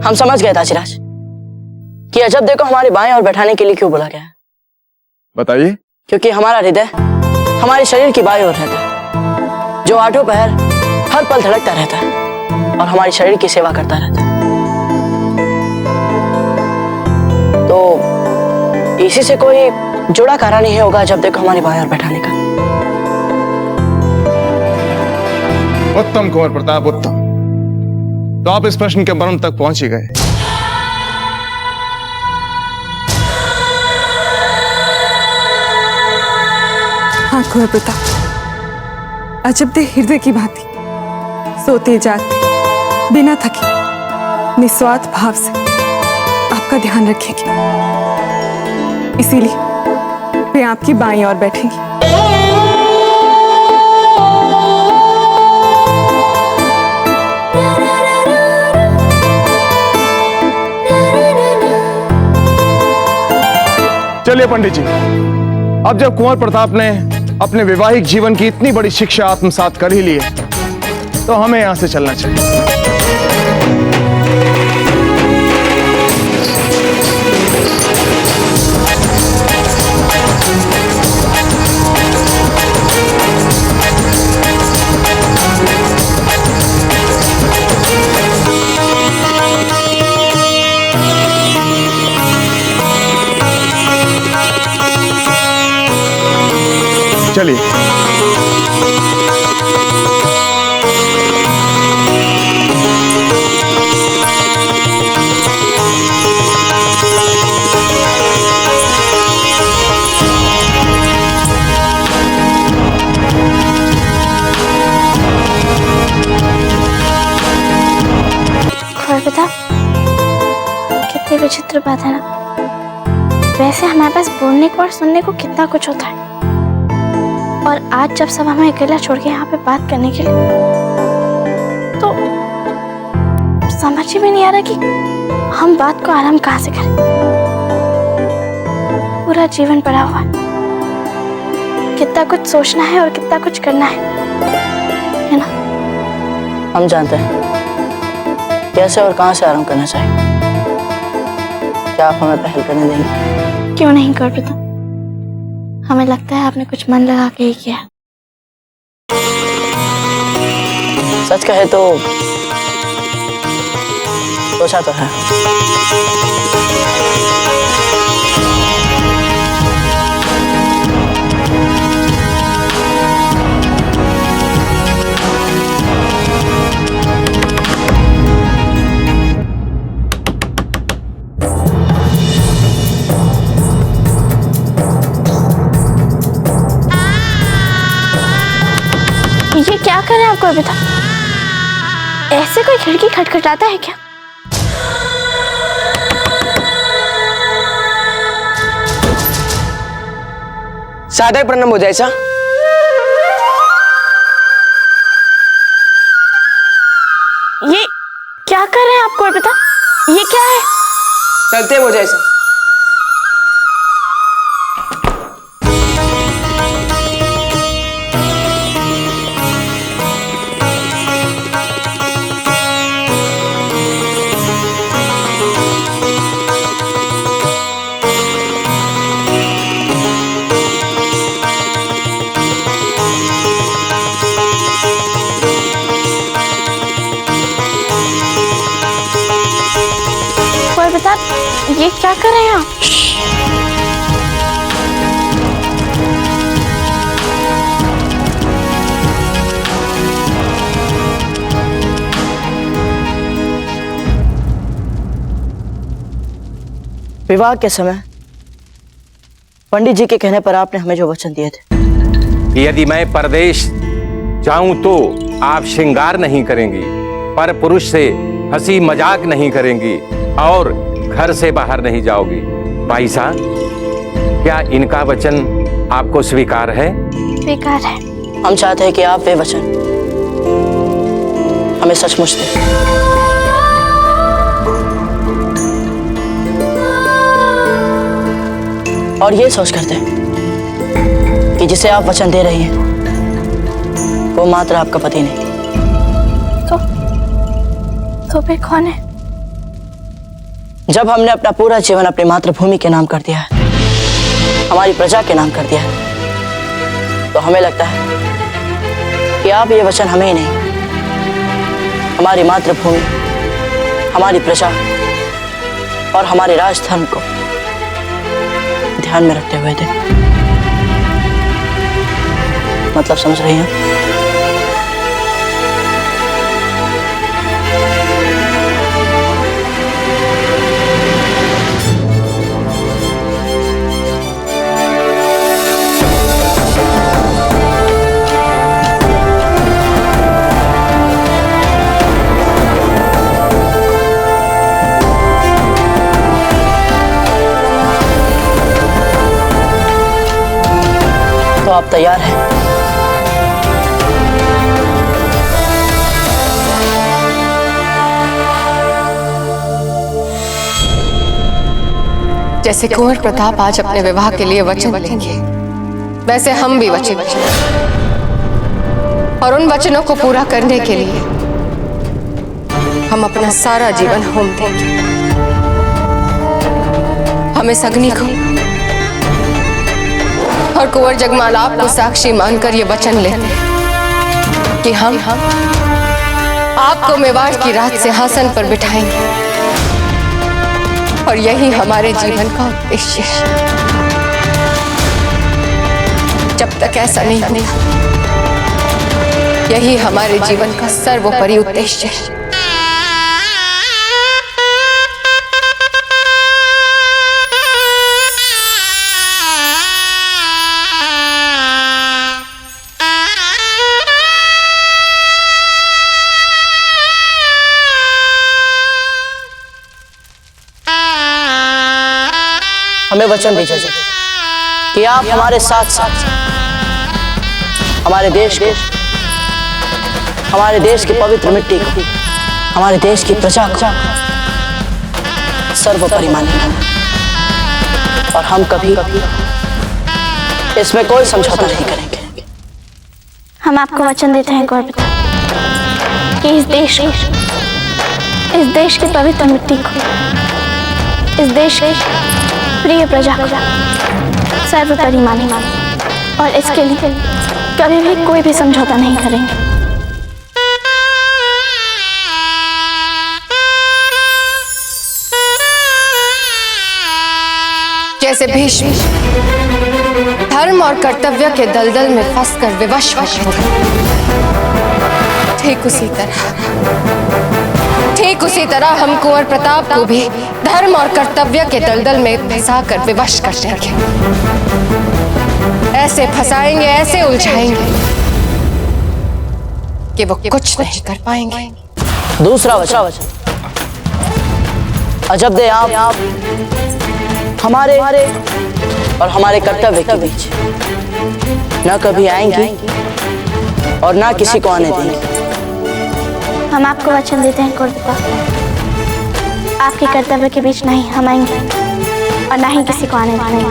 हम समझ गए ताजीराज कि अजब देखो हमारे बाएं और बैठाने के लिए क्यों बोला गया है। बताइए। क्योंकि हमारा हृदय हमारे शरीर की बाएं ओर रहता है, जो आठों पहर हर पल धड़कता रहता है और हमारे शरीर की सेवा करता रहता है। तो इसी से कोई जुड़ा कारण नहीं होगा जब देखो हमारी बाएं ओर बैठाने का। उत्तम कुंवर प्रताप, उत्तम। तो आप इस प्रश्न के मर्म तक पहुंच ही गए। हाँ कुंवर प्रताप, अजब दे हृदय की भांति सोते जागते बिना थके निस्वार्थ भाव से आपका ध्यान रखेगी, इसीलिए वे आपकी बाईं ओर बैठेंगी। चलिए पंडित जी, अब जब कुंवर प्रताप ने अपने वैवाहिक जीवन की इतनी बड़ी शिक्षा आत्मसात कर ही ली है, तो हमें यहां से चलना चाहिए। चलिए। कितनी विचित्र बात है ना। वैसे हमारे पास बोलने को और सुनने को कितना कुछ होता है, और आज जब सब हमें अकेला छोड़ के यहाँ पे बात करने के लिए, तो समझ में नहीं आ रहा कि हम बात को आरंभ कहाँ से करें। पूरा जीवन पड़ा हुआ है, कितना कुछ सोचना है और कितना कुछ करना है ना। हम जानते हैं कैसे और कहां से आरंभ करना चाहिए। क्या आप हमें पहल करने देंगे? क्यों नहीं कर पाता, हमें लगता है आपने कुछ मन लगा के ही किया। सच कहे तो सोचा तो है। ये क्या कर रहे हैं आपको बता? ऐसे कोई खिड़की खटखटाता है क्या? सादर प्रणाम हो जाए सा। ये क्या कर रहे हैं आपको बता? ये क्या है? चलते हो जाए सा। बता, ये क्या कर रहे हैं आप? विवाह के समय पंडित जी के कहने पर आपने हमें जो वचन दिए थे कि यदि मैं परदेश जाऊं तो आप श्रृंगार नहीं करेंगी, पर पुरुष से हंसी मजाक नहीं करेंगी और घर से बाहर नहीं जाओगी। भाई साहब, क्या इनका वचन आपको स्वीकार है? स्वीकार है। हम चाहते हैं कि आप वे वचन हमें सचमुच दें। और ये सोच करते हैं कि जिसे आप वचन दे रही हैं वो मात्र आपका पति नहीं। तो फिर कौन है? जब हमने अपना पूरा जीवन अपनी मातृभूमि के नाम कर दिया है, हमारी प्रजा के नाम कर दिया है, तो हमें लगता है कि आप ये वचन हमें ही नहीं, हमारी मातृभूमि, हमारी प्रजा और हमारे राजधर्म को ध्यान में रखते हुए थे। मतलब समझ रही हैं? तो आप तैयार हैं? जैसे कुंवर प्रताप आज अपने विवाह के लिए वचन लेंगे, वैसे हम भी वचन और उन वचनों को पूरा करने के लिए हम अपना सारा जीवन होम देंगे। हम इस अग्नि को और कुंवर जगमाल आपको साक्षी मानकर ये वचन लेते हैं कि हम आपको मेवाड़ की राज सिंहासन पर बिठाएंगे और यही हमारे जीवन का उद्देश्य है। जब तक ऐसा नहीं होगा, यही हमारे जीवन का सर्वोपरि उद्देश्य है। हमें वचन दीजिए कि आप हमारे साथ साथ हमारे देश को, हमारे देश की पवित्र मिट्टी को, हमारे देश की प्रजा को सर्वोपरि मानेंगे और हम कभी इसमें कोई समझौता नहीं करेंगे। हम आपको वचन देते हैं कुंवर प्रताप कि इस देश की पवित्र मिट्टी को, इस देश के प्रिय प्रजा को सर्वोपरि मानेंगे और इसके लिए कभी भी कोई भी समझौता नहीं करेंगे। जैसे भीष्म धर्म और कर्तव्य के दलदल में फंसकर विवश हो गए, ठीक उसी तरह हम कुंवर प्रताप को भी धर्म और कर्तव्य के दलदल में फंसाकर विवश कर देंगे। ऐसे फंसाएंगे, ऐसे उलझाएंगे कि वो कुछ नहीं कर पाएंगे। दूसरा वचन, अजब दे आप हमारे और हमारे कर्तव्य के बीच न कभी आएंगी और ना किसी को आने देंगे। हम आपको वचन देते हैं कुंवर प्रताप, आपके कर्तव्य के बीच नहीं हम आएंगे और ना ही किसी को आने देंगे।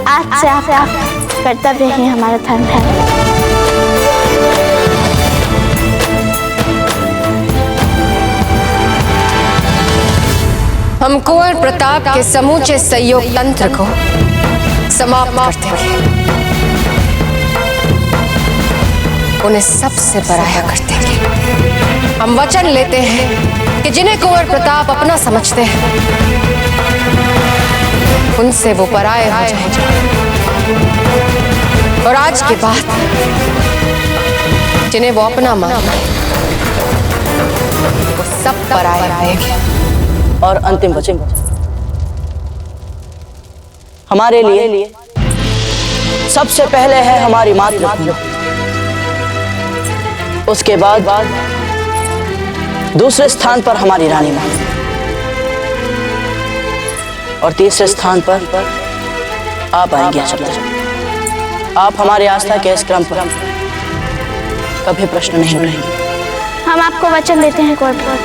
आज से आपका कर्तव्य ही हमारा धर्म है। हम कुंवर प्रताप के समूचे सहयोग तंत्र को समाप्त कर देंगे, उन्हें सबसे पराया कर देंगे। हम वचन लेते हैं कि जिन्हें कुंवर प्रताप अपना समझते हैं, उनसे वो पराये हो जाएंगे और आज के बाद जिन्हें वो अपना मानते हैं, वो सब पराये रहेंगे। और अंतिम वचन, हमारे लिए सबसे पहले है हमारी मातृभूमि, उसके बाद दूसरे स्थान पर हमारी रानी माँ, और तीसरे स्थान पर आप आएंगे अजब। आप हमारे आस्था के इस क्रम पर कभी प्रश्न नहीं उठाएंगे। हम आपको वचन देते हैं कुंवर प्रताप,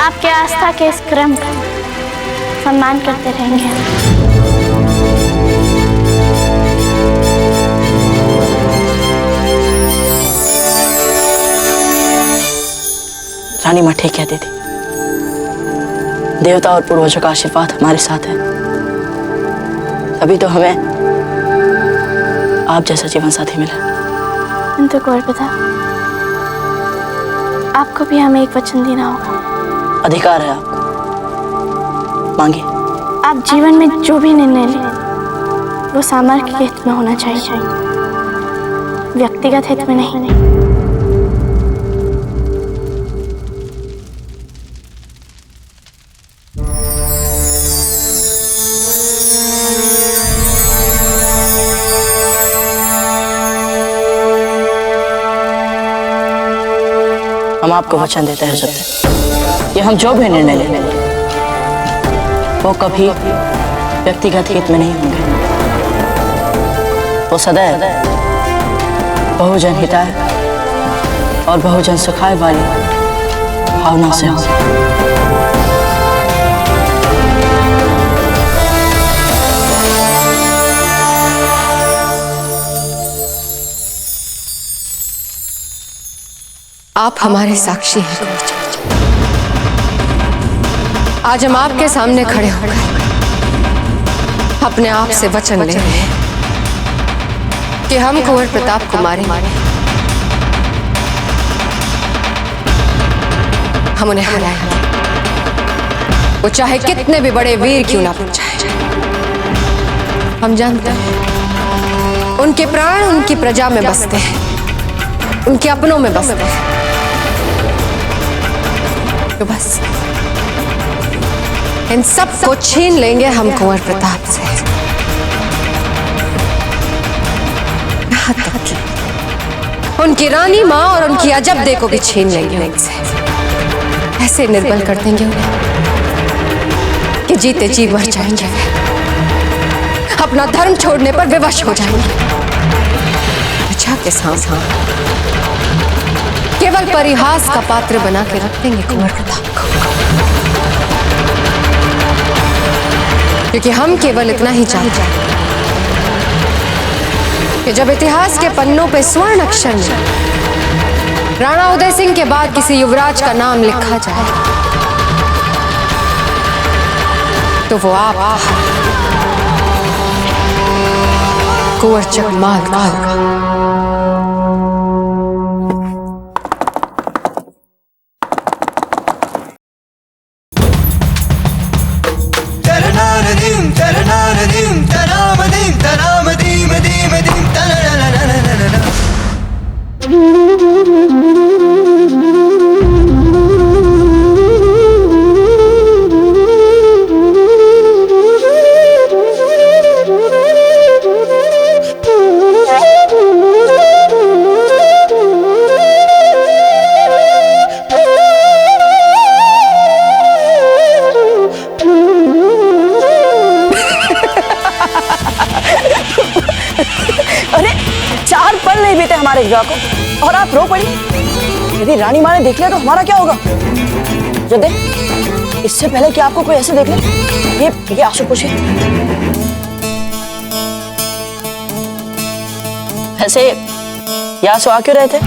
आपके आस्था के इस क्रम का सम्मान करते रहेंगे। रानी माँ ठीक कहती थी, देवता और पूर्वजों का आशीर्वाद हमारे साथ है, तभी तो हमें आप जैसा जीवन साथी मिला। किंतु कुंवर प्रताप, आपको भी हमें एक वचन देना होगा। अधिकार है आपको, मांगिए। आप जीवन में जो भी निर्णय लें वो सामर्थ्य के हित में होना चाहिए, व्यक्तिगत हित में नहीं। हम आपको वचन देते हैं सत्य, कि हम जो भी निर्णय लें वो कभी व्यक्तिगत हित में नहीं होंगे, वो सदैव बहुजन हिताय और बहुजन सुखाय वाली भावना से होंगे। आप हमारे साक्षी हैं कुंवर चंद्र। आज हम आपके सामने खड़े होकर अपने आप से वचन ले रहे हैं कि हम कुंवर प्रताप को मारेंगे, हम उन्हें हराएंगे, वो चाहे कितने भी बड़े वीर क्यों ना बन जाए। हम जानते हैं उनके प्राण उनकी प्रजा में बसते हैं, उनके अपनों में बसते हैं, तो बस इन सब को छीन लेंगे हम कुंवर प्रताप से, यहाँ तक कि उनकी रानी माँ और उनकी अजब को भी छीन लेंगे उनसे। ऐसे निर्बल कर देंगे उन्हें कि जीते जी मर जाएंगे, अपना धर्म छोड़ने पर विवश हो जाएंगे। प्रजा के सामने केवल परिहास का पात्र बना के रख देंगे कुंवर प्रताप को, क्योंकि हम केवल इतना ही चाहते हैं कि जब इतिहास के पन्नों पे स्वर्ण अक्षर में राणा उदय सिंह के बाद किसी युवराज का नाम लिखा जाए तो वो आप कुंवर जगमाल का। हमारे विवाह को और आप रो पड़ी। यदि रानी माँ ने देख लिया तो हमारा क्या होगा? जदे, इससे पहले कि आपको कोई ऐसे देख ले, ये आंसू पोछिए। ऐसे ये आंसू आ क्यों रहे थे?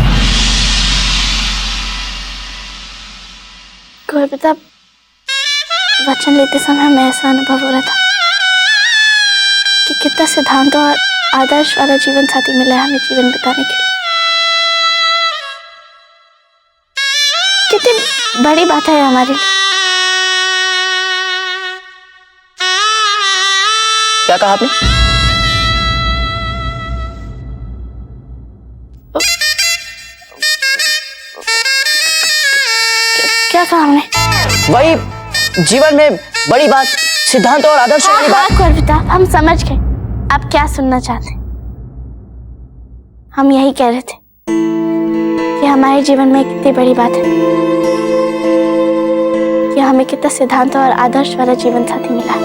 कुंवर प्रताप, वचन लेते समय हमें ऐसा अनुभव हो रहा था कि कितना सिद्धांत और आदर्श वाला जीवन साथी मिला है हमें जीवन बिताने के लिए। कितनी बड़ी बात है हमारे लिए। क्या कहा आपने? क्या कहा हमने? वही जीवन में बड़ी बात, सिद्धांत और आदर्श वाली बात। कुंवर प्रताप, हम समझ गए आप क्या सुनना चाहते हैं। हम यही कह रहे थे कि हमारे जीवन में कितनी बड़ी बात है कि हमें कितना सिद्धांत और आदर्श वाला जीवन साथी मिला है।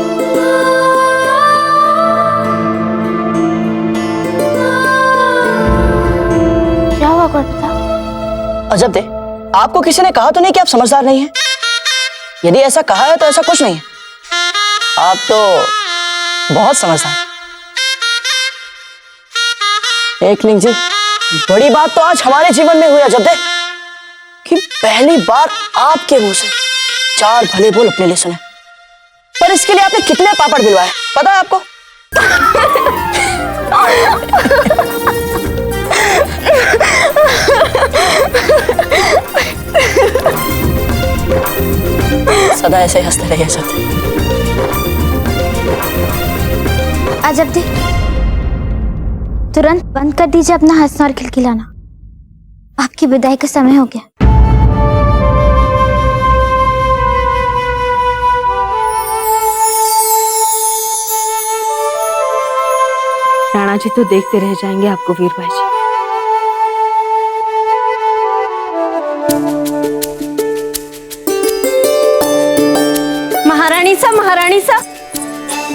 क्या हुआ गुरप्रताप? अजब दे, आपको किसी ने कहा तो नहीं कि आप समझदार नहीं हैं? यदि ऐसा कहा है तो ऐसा कुछ नहीं है, आप तो बहुत समझदार। एकलिंग जी, बड़ी बात तो आज हमारे जीवन में हुई अजब दे कि पहली बार आपके मुंह से 4 भले बोल अपने लिए सुने। पर इसके लिए आपने कितने पापड़ बिलवाए पता है आपको? सदा ऐसे ही हंसते रहिए अजब दे। अजब दे, तुरंत बंद कर दीजिए अपना हंसना और खिलखिलाना। आपकी विदाई का समय हो गया। राणा जी तो देखते रह जाएंगे आपको वीरबाई जी।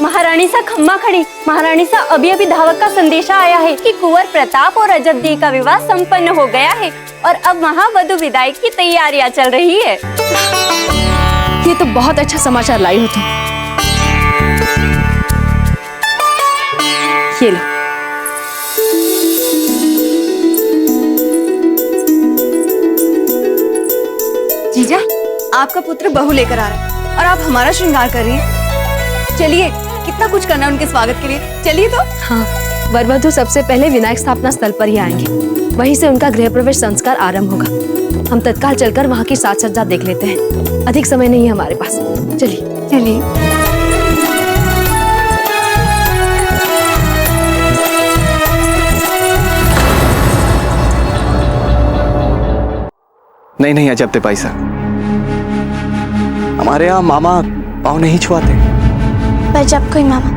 महारानी सा खम्मा खड़ी। महारानी सा अभी अभी धावक का संदेशा आया है कि कुंवर प्रताप और अजब दी का विवाह संपन्न हो गया है और अब महावधू विदाई की तैयारियां चल रही है। ये तो बहुत अच्छा समाचार लाई हो तुम। ये लो। जीजा, आपका पुत्र बहू लेकर आ रहा है और आप हमारा श्रृंगार कर रही हैं। चलिए, कितना कुछ करना है उनके स्वागत के लिए। चलिए तो। हाँ, वरवधू सबसे पहले विनायक स्थापना स्थल पर ही आएंगे। वहीं से उनका गृह प्रवेश संस्कार आरंभ होगा। हम तत्काल चलकर वहाँ की साज सज्जा देख लेते हैं। अधिक समय नहीं है हमारे पास। चलिए चलिए। नहीं नहीं अजब दे भाई साहब, हमारे यहाँ मामा पाँव नहीं छुआते। पर जब कोई मामा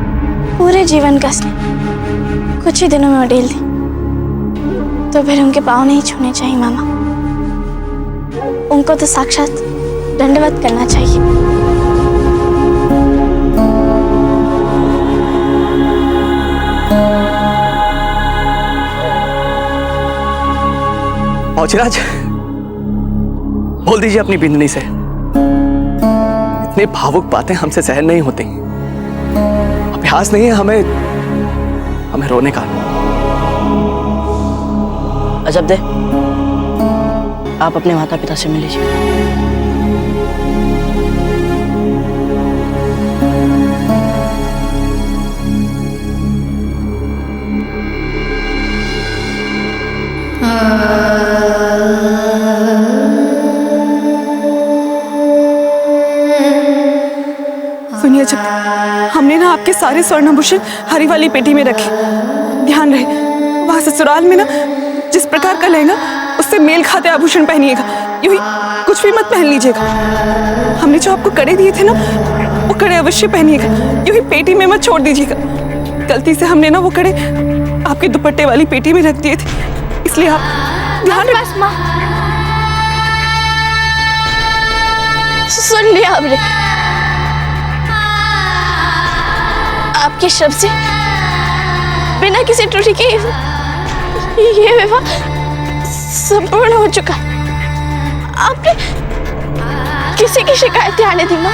पूरे जीवन का स्नेह कुछ ही दिनों में उड़ेल दे तो फिर उनके पाँव नहीं छूने चाहिए मामा। उनको तो साक्षात दंडवत करना चाहिए। औचराज, बोल दीजिए अपनी बिंदनी से। इतनी भावुक बातें हमसे सहन नहीं होती। अभ्यास नहीं है हमें रोने का। अजब दे, आप अपने माता पिता से मिल लीजिए। सुनिए जब हमने ना आपके सारे स्वर्णाभूषण हरी वाली पेटी में रखे। ध्यान रहे वहां ससुराल में ना जिस प्रकार का लहंगा उससे मेल खाते आभूषण पहनिएगा। यूं ही कुछ भी मत पहन लीजिएगा। हमने जो आपको कड़े दिए थे ना वो कड़े अवश्य पहनिएगा। यूं ही पेटी में मत छोड़ दीजिएगा। गलती से हमने ना वो कड़े आपके दुपट्टे वाली पेटी में रख दिए थे, इसलिए आप ध्यान रख। सुन लिया हमने आपके शब्द से। बिना किसी त्रुटि के ये विवाह संपूर्ण हो चुका। आपने किसी की शिकायतें आने दी माँ,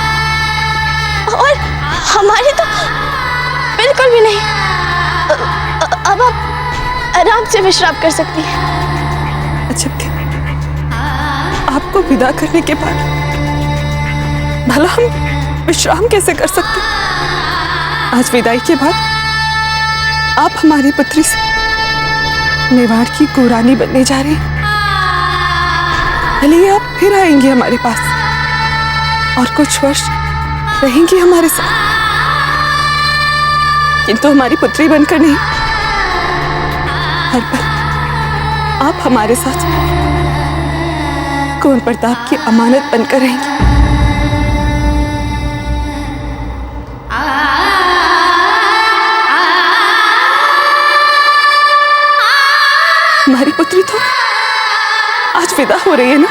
और हमारी तो बिल्कुल भी नहीं। अब आप आराम से विश्राम कर सकती हैं। अच्छा, आपको विदा करने के बाद भला हम विश्राम कैसे कर सकते? आज विदाई के बाद आप हमारी पुत्री से मेवाड़ की कुरानी बनने जा रही हैं। चलिए, आप फिर आएंगी हमारे पास और कुछ वर्ष रहेंगी हमारे साथ, किंतु हमारी पुत्री बनकर नहीं, हर पल आप हमारे साथ कुंवर प्रताप की अमानत बनकर रहेंगी। हमारी पुत्री तो आज विदा हो रही है ना?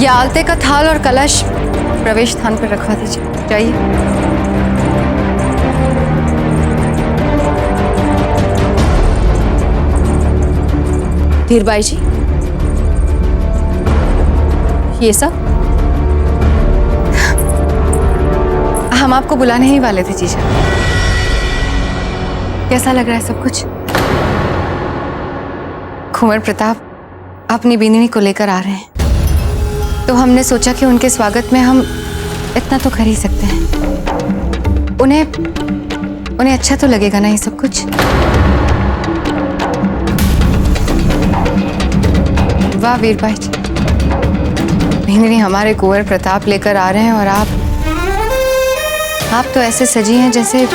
आलते का थाल और कलश प्रवेश स्थान पर रखवा दीजिए। जाइए। धीरबाई जी, ये सब हम आपको बुलाने ही वाले थे जीजा। कैसा लग रहा है सब कुछ? कुंवर प्रताप अपनी बीनिनी को लेकर आ रहे हैं, तो हमने सोचा कि उनके स्वागत में हम इतना तो कर ही सकते हैं। उन्हें अच्छा तो लगेगा ना ये सब कुछ? वाह वीरबाई जी, बीनिनी हमारे कुंवर प्रताप लेकर आ रहे हैं और आप तो ऐसे सजी हैं जैसे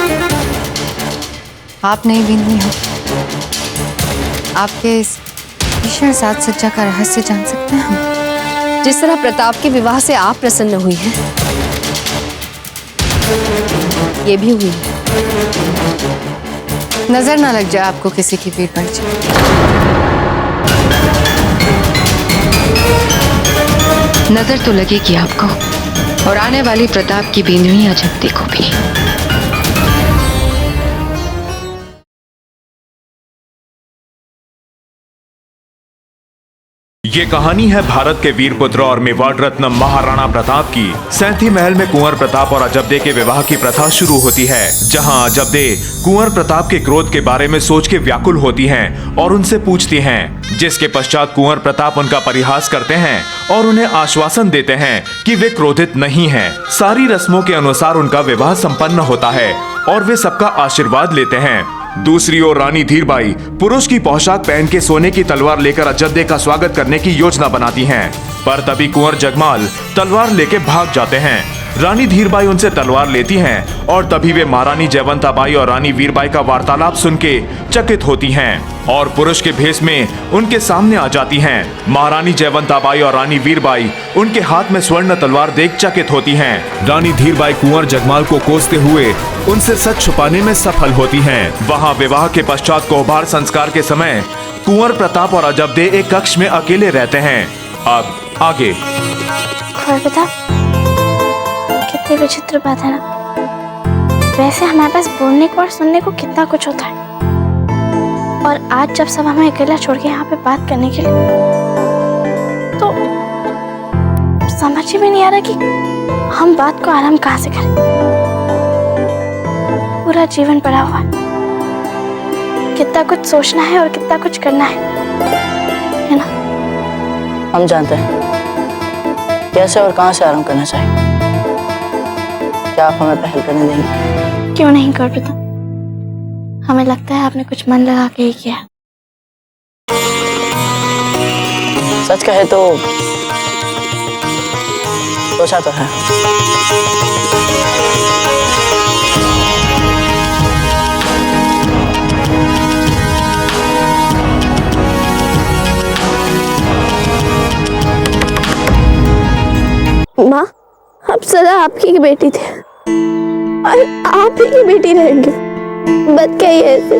आप नहीं बीनिनी हो। आपके इस भीषण साज सज्जा का रहस्य जान सकते हैं हम? जिस तरह प्रताप के विवाह से आप प्रसन्न हुई हैं, ये भी हुई है। नजर ना लग जाए आपको किसी की, वीरबाई जी। नजर तो लगेगी आपको, और आने वाली प्रताप की बीनवी अजंती को भी। ये कहानी है भारत के वीर पुत्र और मेवाड़ रत्न महाराणा प्रताप की। सैंथी महल में कुंवर प्रताप और अजबदे के विवाह की प्रथा शुरू होती है, जहां अजबदे कुंवर प्रताप के क्रोध के बारे में सोच के व्याकुल होती हैं और उनसे पूछती हैं, जिसके पश्चात कुंवर प्रताप उनका परिहास करते हैं और उन्हें आश्वासन देते हैं कि वे क्रोधित नहीं हैं। सारी रस्मों के अनुसार उनका विवाह संपन्न होता है और वे सबका आशीर्वाद लेते हैं। दूसरी ओर रानी धीरबाई पुरुष की पोशाक पहन के सोने की तलवार लेकर अजबदे का स्वागत करने की योजना बनाती हैं, पर तभी कुंवर जगमाल तलवार लेके भाग जाते हैं। रानी धीरबाई उनसे तलवार लेती हैं और तभी वे महारानी जयवंताबाई और रानी वीरबाई का वार्तालाप सुन के चकित होती हैं और पुरुष के भेष में उनके सामने आ जाती हैं। महारानी जयवंताबाई और रानी वीरबाई उनके हाथ में स्वर्ण तलवार देख चकित होती हैं। रानी धीरबाई कुंवर जगमाल को कोसते हुए उनसे सच छुपाने में सफल होती हैं। वहाँ विवाह के पश्चात कोहबार संस्कार के समय कुंवर प्रताप और अजबदे एक कक्ष में अकेले रहते हैं। अब आगे। कितनी विचित्र बात है ना। वैसे हमारे पास बोलने को और सुनने को कितना कुछ होता है, और आज जब सब हमें अकेला छोड़ के यहाँ पे बात करने के लिए, तो समझ ही में नहीं आ रहा कि हम बात को आराम कहाँ से करें। पूरा जीवन पड़ा हुआ है, कितना कुछ सोचना है और कितना कुछ करना है ना? हम जानते हैं कैसे और कहाँ से आराम करना चाहिए। क्या आप हमें पहल करने देंगे? क्यों नहीं कर पाता? हमें लगता है आपने कुछ मन लगा के ही किया। सच कहे तो सोचा तो है। माँ, अब सदा आपकी बेटी थी और आप ही की बेटी रहेंगी। बत क्या ही ऐसे?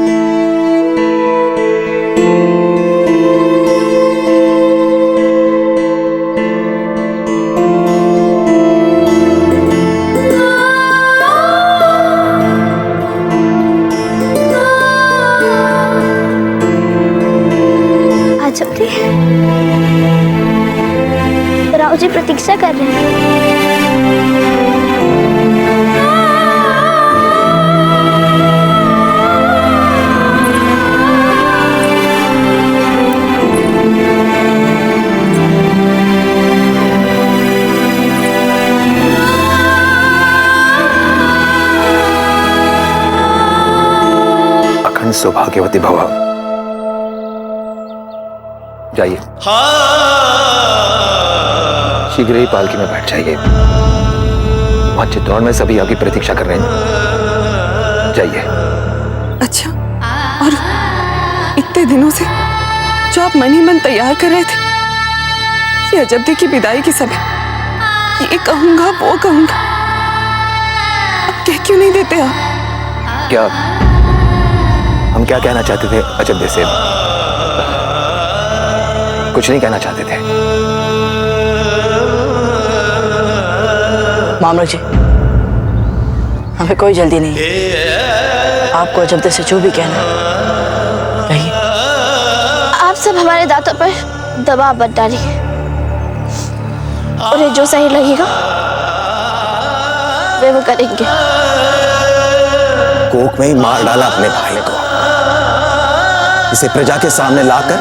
अजबदे, राव जी प्रतीक्षा कर रहे हैं। सौभाग्यवती भव। जाइए, शीघ्र ही पालकी में बैठ जाइए। वहां चित्तौड़ में सभी आपकी प्रतीक्षा कर रहे हैं। जाइए। अच्छा, और इतने दिनों से जो आप मन ही मन तैयार कर रहे थे कि अजब्दे की विदाई की समय ये कहूंगा वो कहूंगा, अब कह क्यों नहीं देते आप? क्या हम क्या कहना चाहते थे अजब्दे से? कुछ नहीं कहना चाहते थे। मामला जी, हमें कोई जल्दी नहीं, आपको अजब्दे से जो भी कहना है कहिए। आप सब हमारे दांतों पर दबाव मत डालिए। उन्हें जो सही लगेगा वे वो करेंगे। कोख में ही मार डाला अपने भाई को, इसे प्रजा के सामने लाकर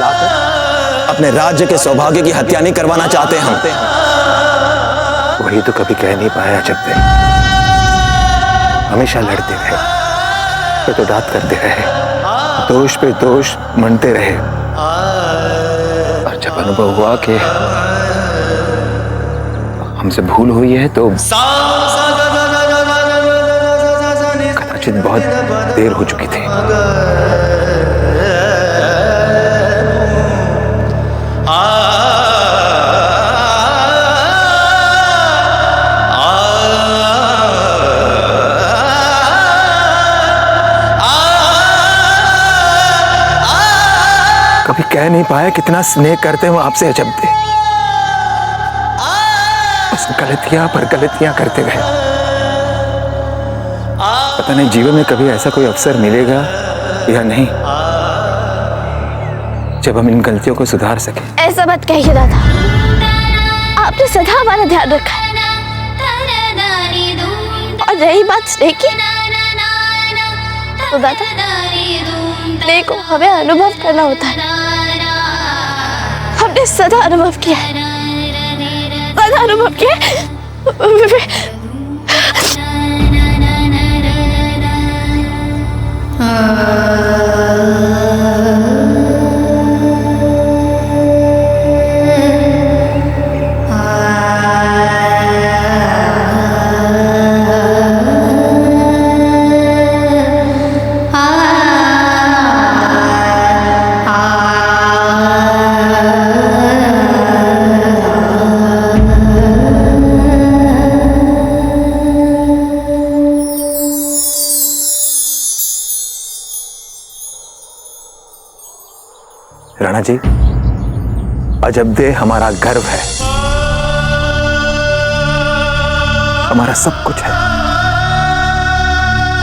अपने राज्य के सौभाग्य की हत्या नहीं करवाना चाहते हम। वही तो कभी कह नहीं पाया अजब्दे। हमेशा लड़ते रहे, प्रतिदात करते रहे, दोष पे दोष मनते रहे, और जब अनुभव हुआ कि हमसे भूल हुई है तो कदाचित बहुत देर हो चुकी थी। कभी कह नहीं पाया कितना स्नेह करते हो आपसे अजब्दे। बस गलतियां पर गलतियां करते रहे। पता नहीं जीवन में कभी ऐसा कोई अवसर मिलेगा या नहीं जब हम इन गलतियों को सुधार सके। ऐसा मत कहिए दादा, आपने सदा हमारा ध्यान रखा है। और रही बात स्नेह की, तो दादा स्नेह को हमें अनुभव करना होता है। हमने सदा अनुभव किया है, सदा अनुभव किया है। राणा जी, अजब्दे हमारा गर्व है, हमारा सब कुछ है।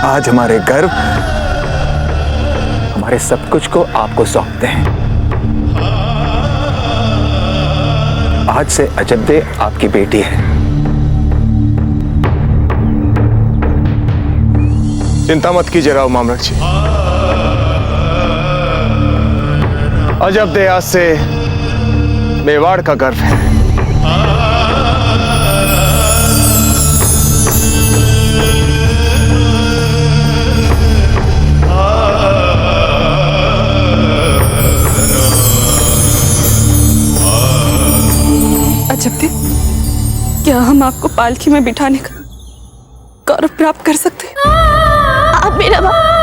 आज हमारे गर्व, हमारे सब कुछ को आपको सौंपते हैं। आज से अजब्दे आपकी बेटी है। चिंता मत कीजिए राव मामलक जी, अजब्दे आज से मेवाड़ का गर्व है। अजब्दे, क्या हम आपको पालकी में बिठाने का गौरव प्राप्त कर सकते हैं? आप मेरा बाप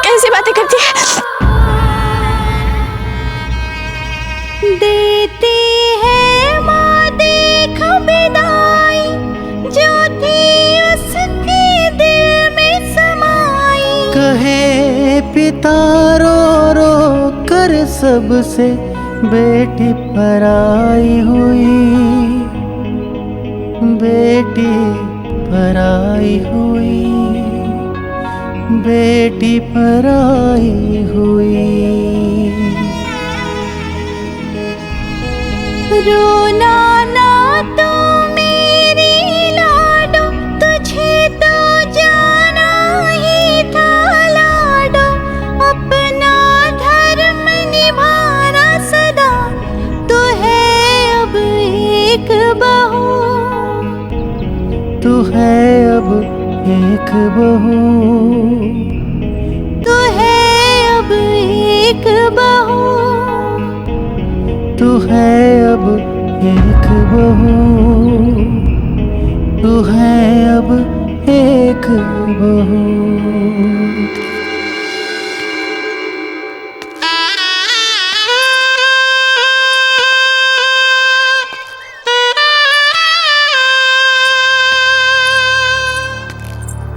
कैसी बातें करती है? देती है माँ देख विदाई, जो थी उसके दिल में समाई। कहे पिता रो रो कर सबसे, बेटी पराई हुई, बेटी पराई हुई, बेटी पराई हुई। रोना ना तो मेरी लाडो, तुझे तो जाना ही था लाडो। अपना धर्म निभाना सदा, तो है अब एक बहू, तू है अब एक बहू। एक बहू तू है अब एक बहू, तू है अब एक बहू।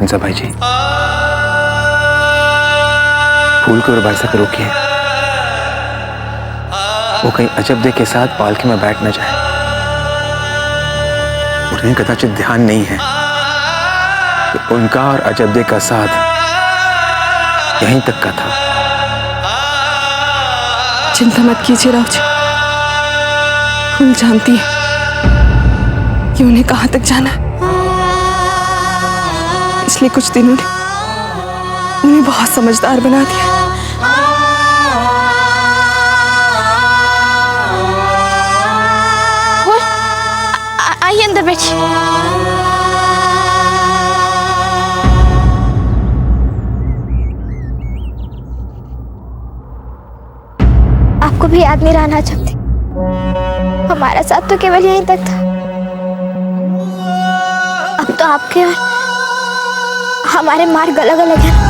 हंसा भाई जी, फूल को और बरसा कर रोकिए, वो कहीं अजबदे के साथ पालकी में बैठ न जाए। उन्हें कदाचित ध्यान नहीं है कि उनका और अजबदे का साथ यहीं तक का था। चिंता मत कीजिए राव जी, फूल जानती है कि उन्हें कहां तक जाना है, इसलिए कुछ दिनों ने उन्हें बहुत समझदार बना दिया। आइए अंदर बैठिए। आपको भी याद नहीं रहना चाहती, हमारा साथ तो केवल यहीं तक था। अब तो आपके और हमारे मार्ग अलग अलग हैं।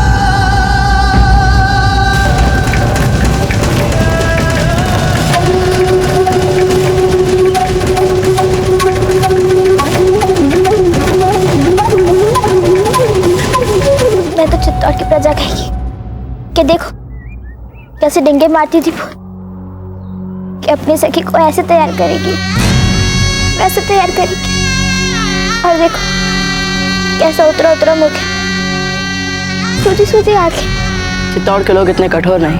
मैं तो चित्तौड़ की प्रजा कहेगी कि देखो कैसे डिंगे मारती थी फूल, कि अपनी सखी को ऐसे तैयार करेगी, वैसे तैयार करेगी, और देखो कैसा उतरा उतरा मुख है, सूजी सूजी आंखें। चित्तौड़ के लोग इतने कठोर नहीं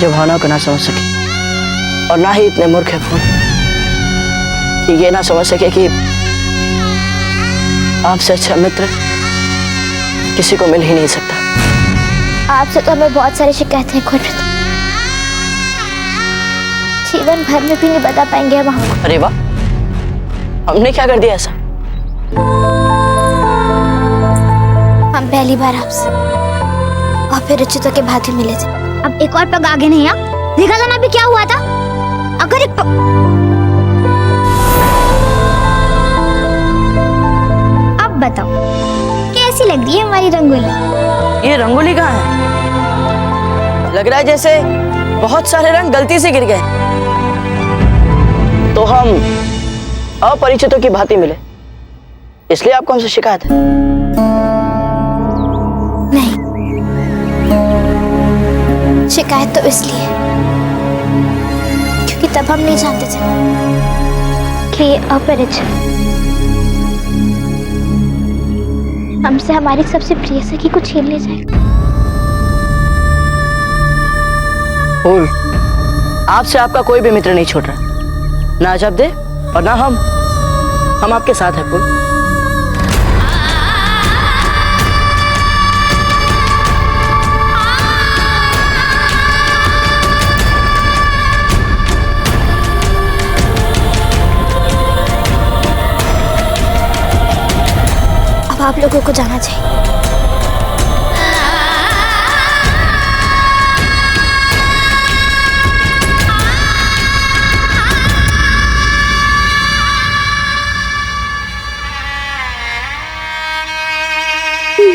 जो भावनाओं को ना समझ सके, और ना ही इतने मूर्ख है फूल कि ये ना समझ सके कि आपसे अच्छा मित्र किसी को मिल ही नहीं सकता। आपसे तो हमें बहुत सारी शिकायतें हैं कुंवर प्रताप, जीवन भर में भी नहीं बता पाएंगे हम आपको। अरे वाह, हमने क्या कर दिया ऐसा? हम पहली बार आपसे और फिर रुचिता के भांति मिले थे। अब एक और पग आगे नहीं आ, देखा था ना अभी क्या हुआ था। अगर एक अब बताओ कैसी लग रही है हमारी रंगोली? ये रंगोली कहाँ है? लग रहा है जैसे बहुत सारे रंग गलती से गिर गए, तो हम अपरिचितों की भांति मिले, इसलिए आपको हमसे शिकायत है? नहीं, शिकायत तो इसलिए क्योंकि तब हम नहीं जानते थे कि ये अपरिचित हमसे हमारी सबसे प्रिय सखी को छीन ले जाएगा। फूल, आपसे आपका कोई भी मित्र नहीं छूट रहा, ना अजबदे और ना हम आपके साथ हैं फूल। अब आप लोगों को जाना चाहिए।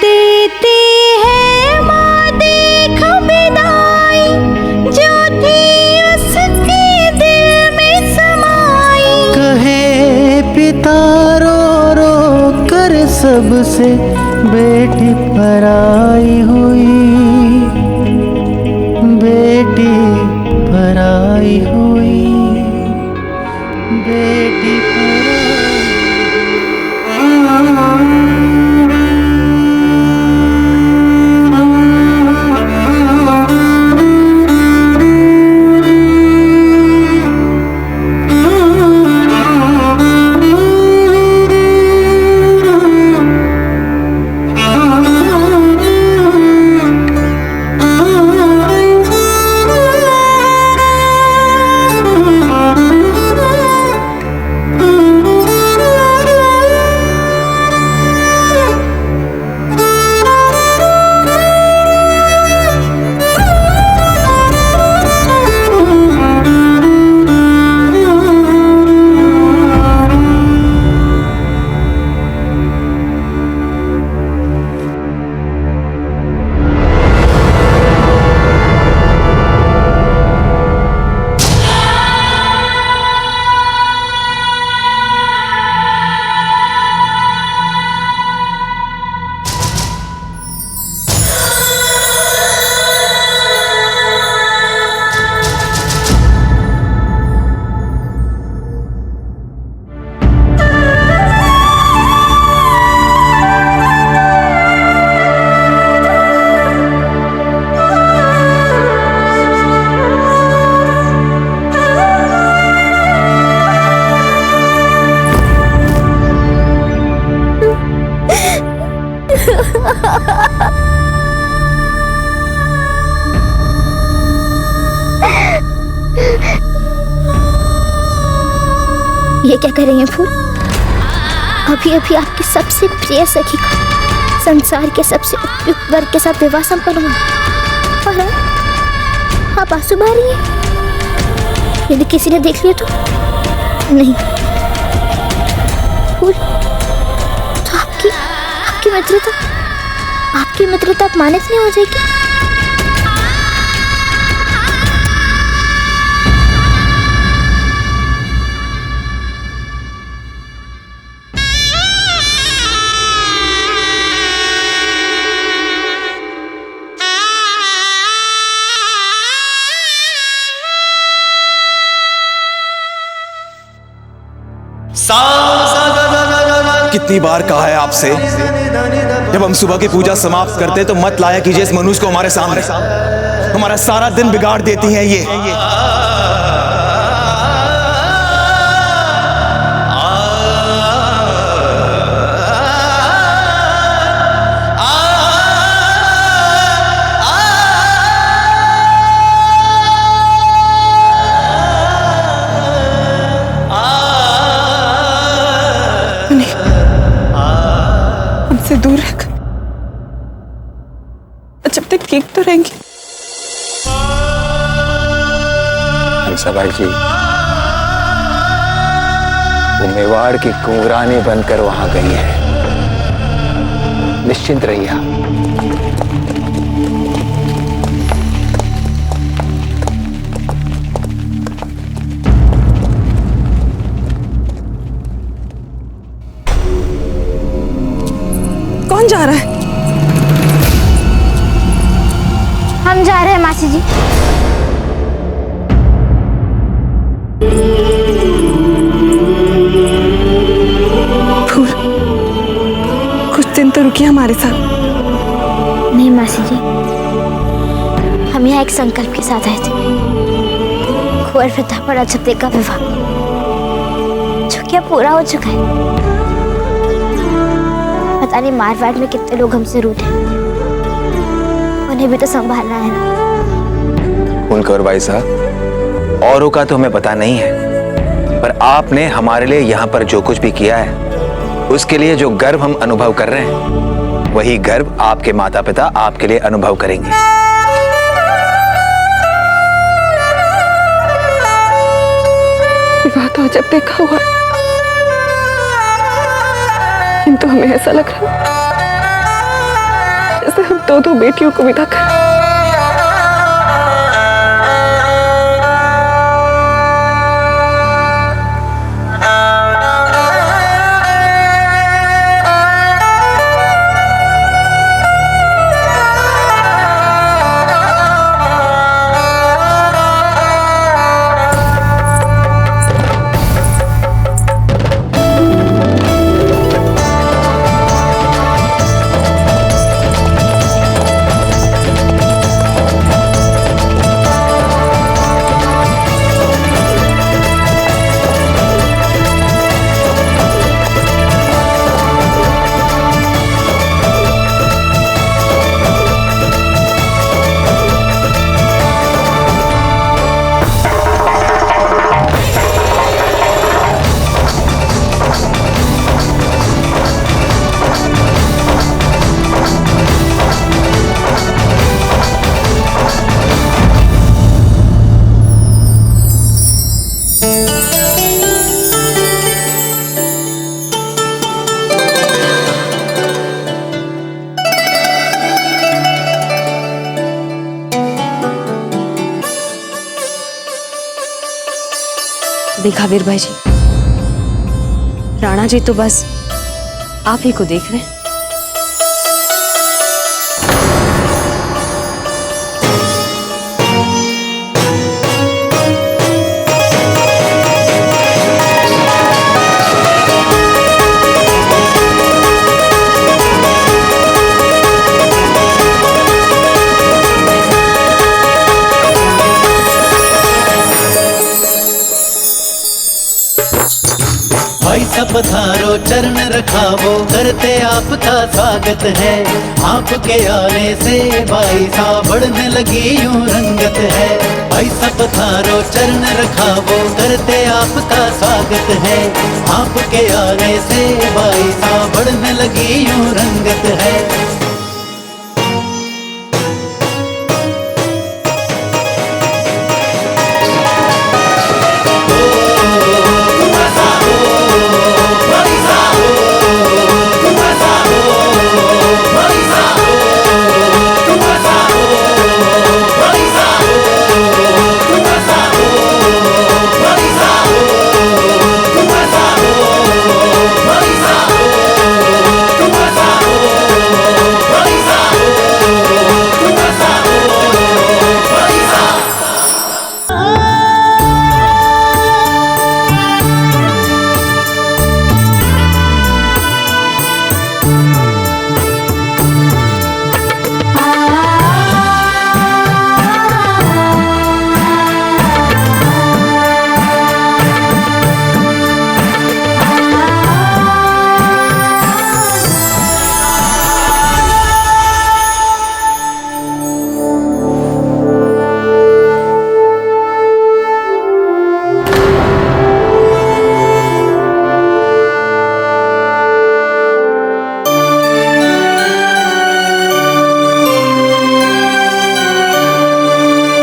देती है माँ देख विदाई, जो थी उसके दिल में समाई। कहे पिता रो रो कर सबसे बेटी पराई हुई, बेटी पराई हुई, बेटी ये क्या करेंगे फूल? अभी अभी आपकी सबसे प्रिय सखी का संसार के सबसे उपयुक्त वर्ग के साथ विवाह संपन्न हुआ और आप आंसू बहा रही हैं। यदि किसी ने देख लिया तो? नहीं फूल, तो आपकी मित्रता अपमानित नहीं हो जाएगी? कितनी बार कहा है आपसे, जब हम सुबह की पूजा समाप्त करते तो मत लाया कीजिए इस मनुष्य को हमारे सामने। हमारा सारा दिन बिगाड़ देती हैं ये। हमसे दूर रख, जब तक ठीक तो रहेंगे। हंसाबाई जी, वो मेवाड़ की कुंवरानी बनकर वहां गई है। निश्चिंत रहिए आप। कौन जा रहा है? हम जा रहे हैं मासी जी। फूल, कुछ दिन तो रुकिए हमारे साथ। नहीं मासी जी, हम यहाँ एक संकल्प के साथ आए थे। कुंवर प्रताप और अजब का विवाह, जो कि अब पूरा हो चुका है। पता नहीं मारवाड़ में कितने लोग हमसे रूठे, उन्हें भी तो संभालना है ना। फूलकौर बाई साहब, औरों का तो हमें पता नहीं है, पर आपने हमारे लिए यहाँ पर जो कुछ भी किया है, उसके लिए जो गर्व हम अनुभव कर रहे हैं, वही गर्व आपके माता पिता आपके लिए अनुभव करेंगे। विवाह तो जब देखा हुआ, किंतु हमें ऐसा लग रहा जैसे हम दो बेटियों को विदा कर। देखा वीर भाई जी, राणा जी तो बस आप ही को देख रहे हैं। भाई सब पधारो पधारो चरण रखावो, करते आपका स्वागत है। आपके आने से भाई साहब बढ़ने लगी यूं रंगत है। भाई साहब पधारो चरण रखावो, करते आपका स्वागत है। आपके आने से भाई साहब बढ़ने लगी यूं रंगत है।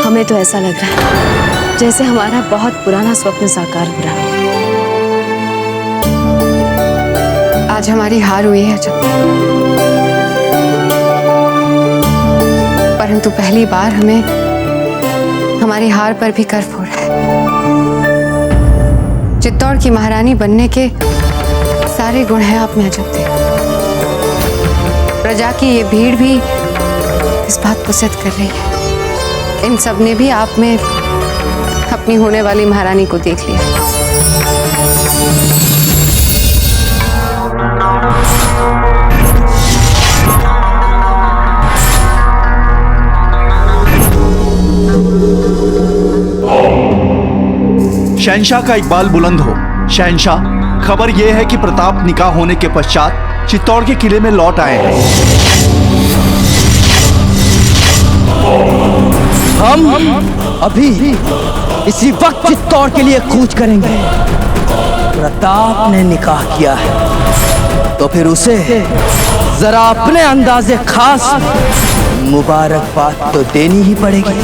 हमें तो ऐसा लग रहा है जैसे हमारा बहुत पुराना स्वप्न साकार हो रहा है। आज हमारी हार हुई है अजब, परंतु पहली बार हमें हमारी हार पर भी गर्व हो रहा है। चित्तौड़ की महारानी बनने के सारे गुण हैं आप में अजब दे। प्रजा की ये भीड़ भी इस बात को सिद्ध कर रही है। इन सब ने भी आप में अपनी होने वाली महारानी को देख लिया। शहंशाह का इकबाल बुलंद हो। शहंशाह, खबर यह है कि प्रताप निकाह होने के पश्चात चित्तौड़ के किले में लौट आए हैं। हम अभी इसी वक्त चित्तौड़ के लिए कूच करेंगे। प्रताप ने निकाह किया है तो फिर उसे जरा अपने अंदाजे खास मुबारकबाद तो देनी ही पड़ेगी।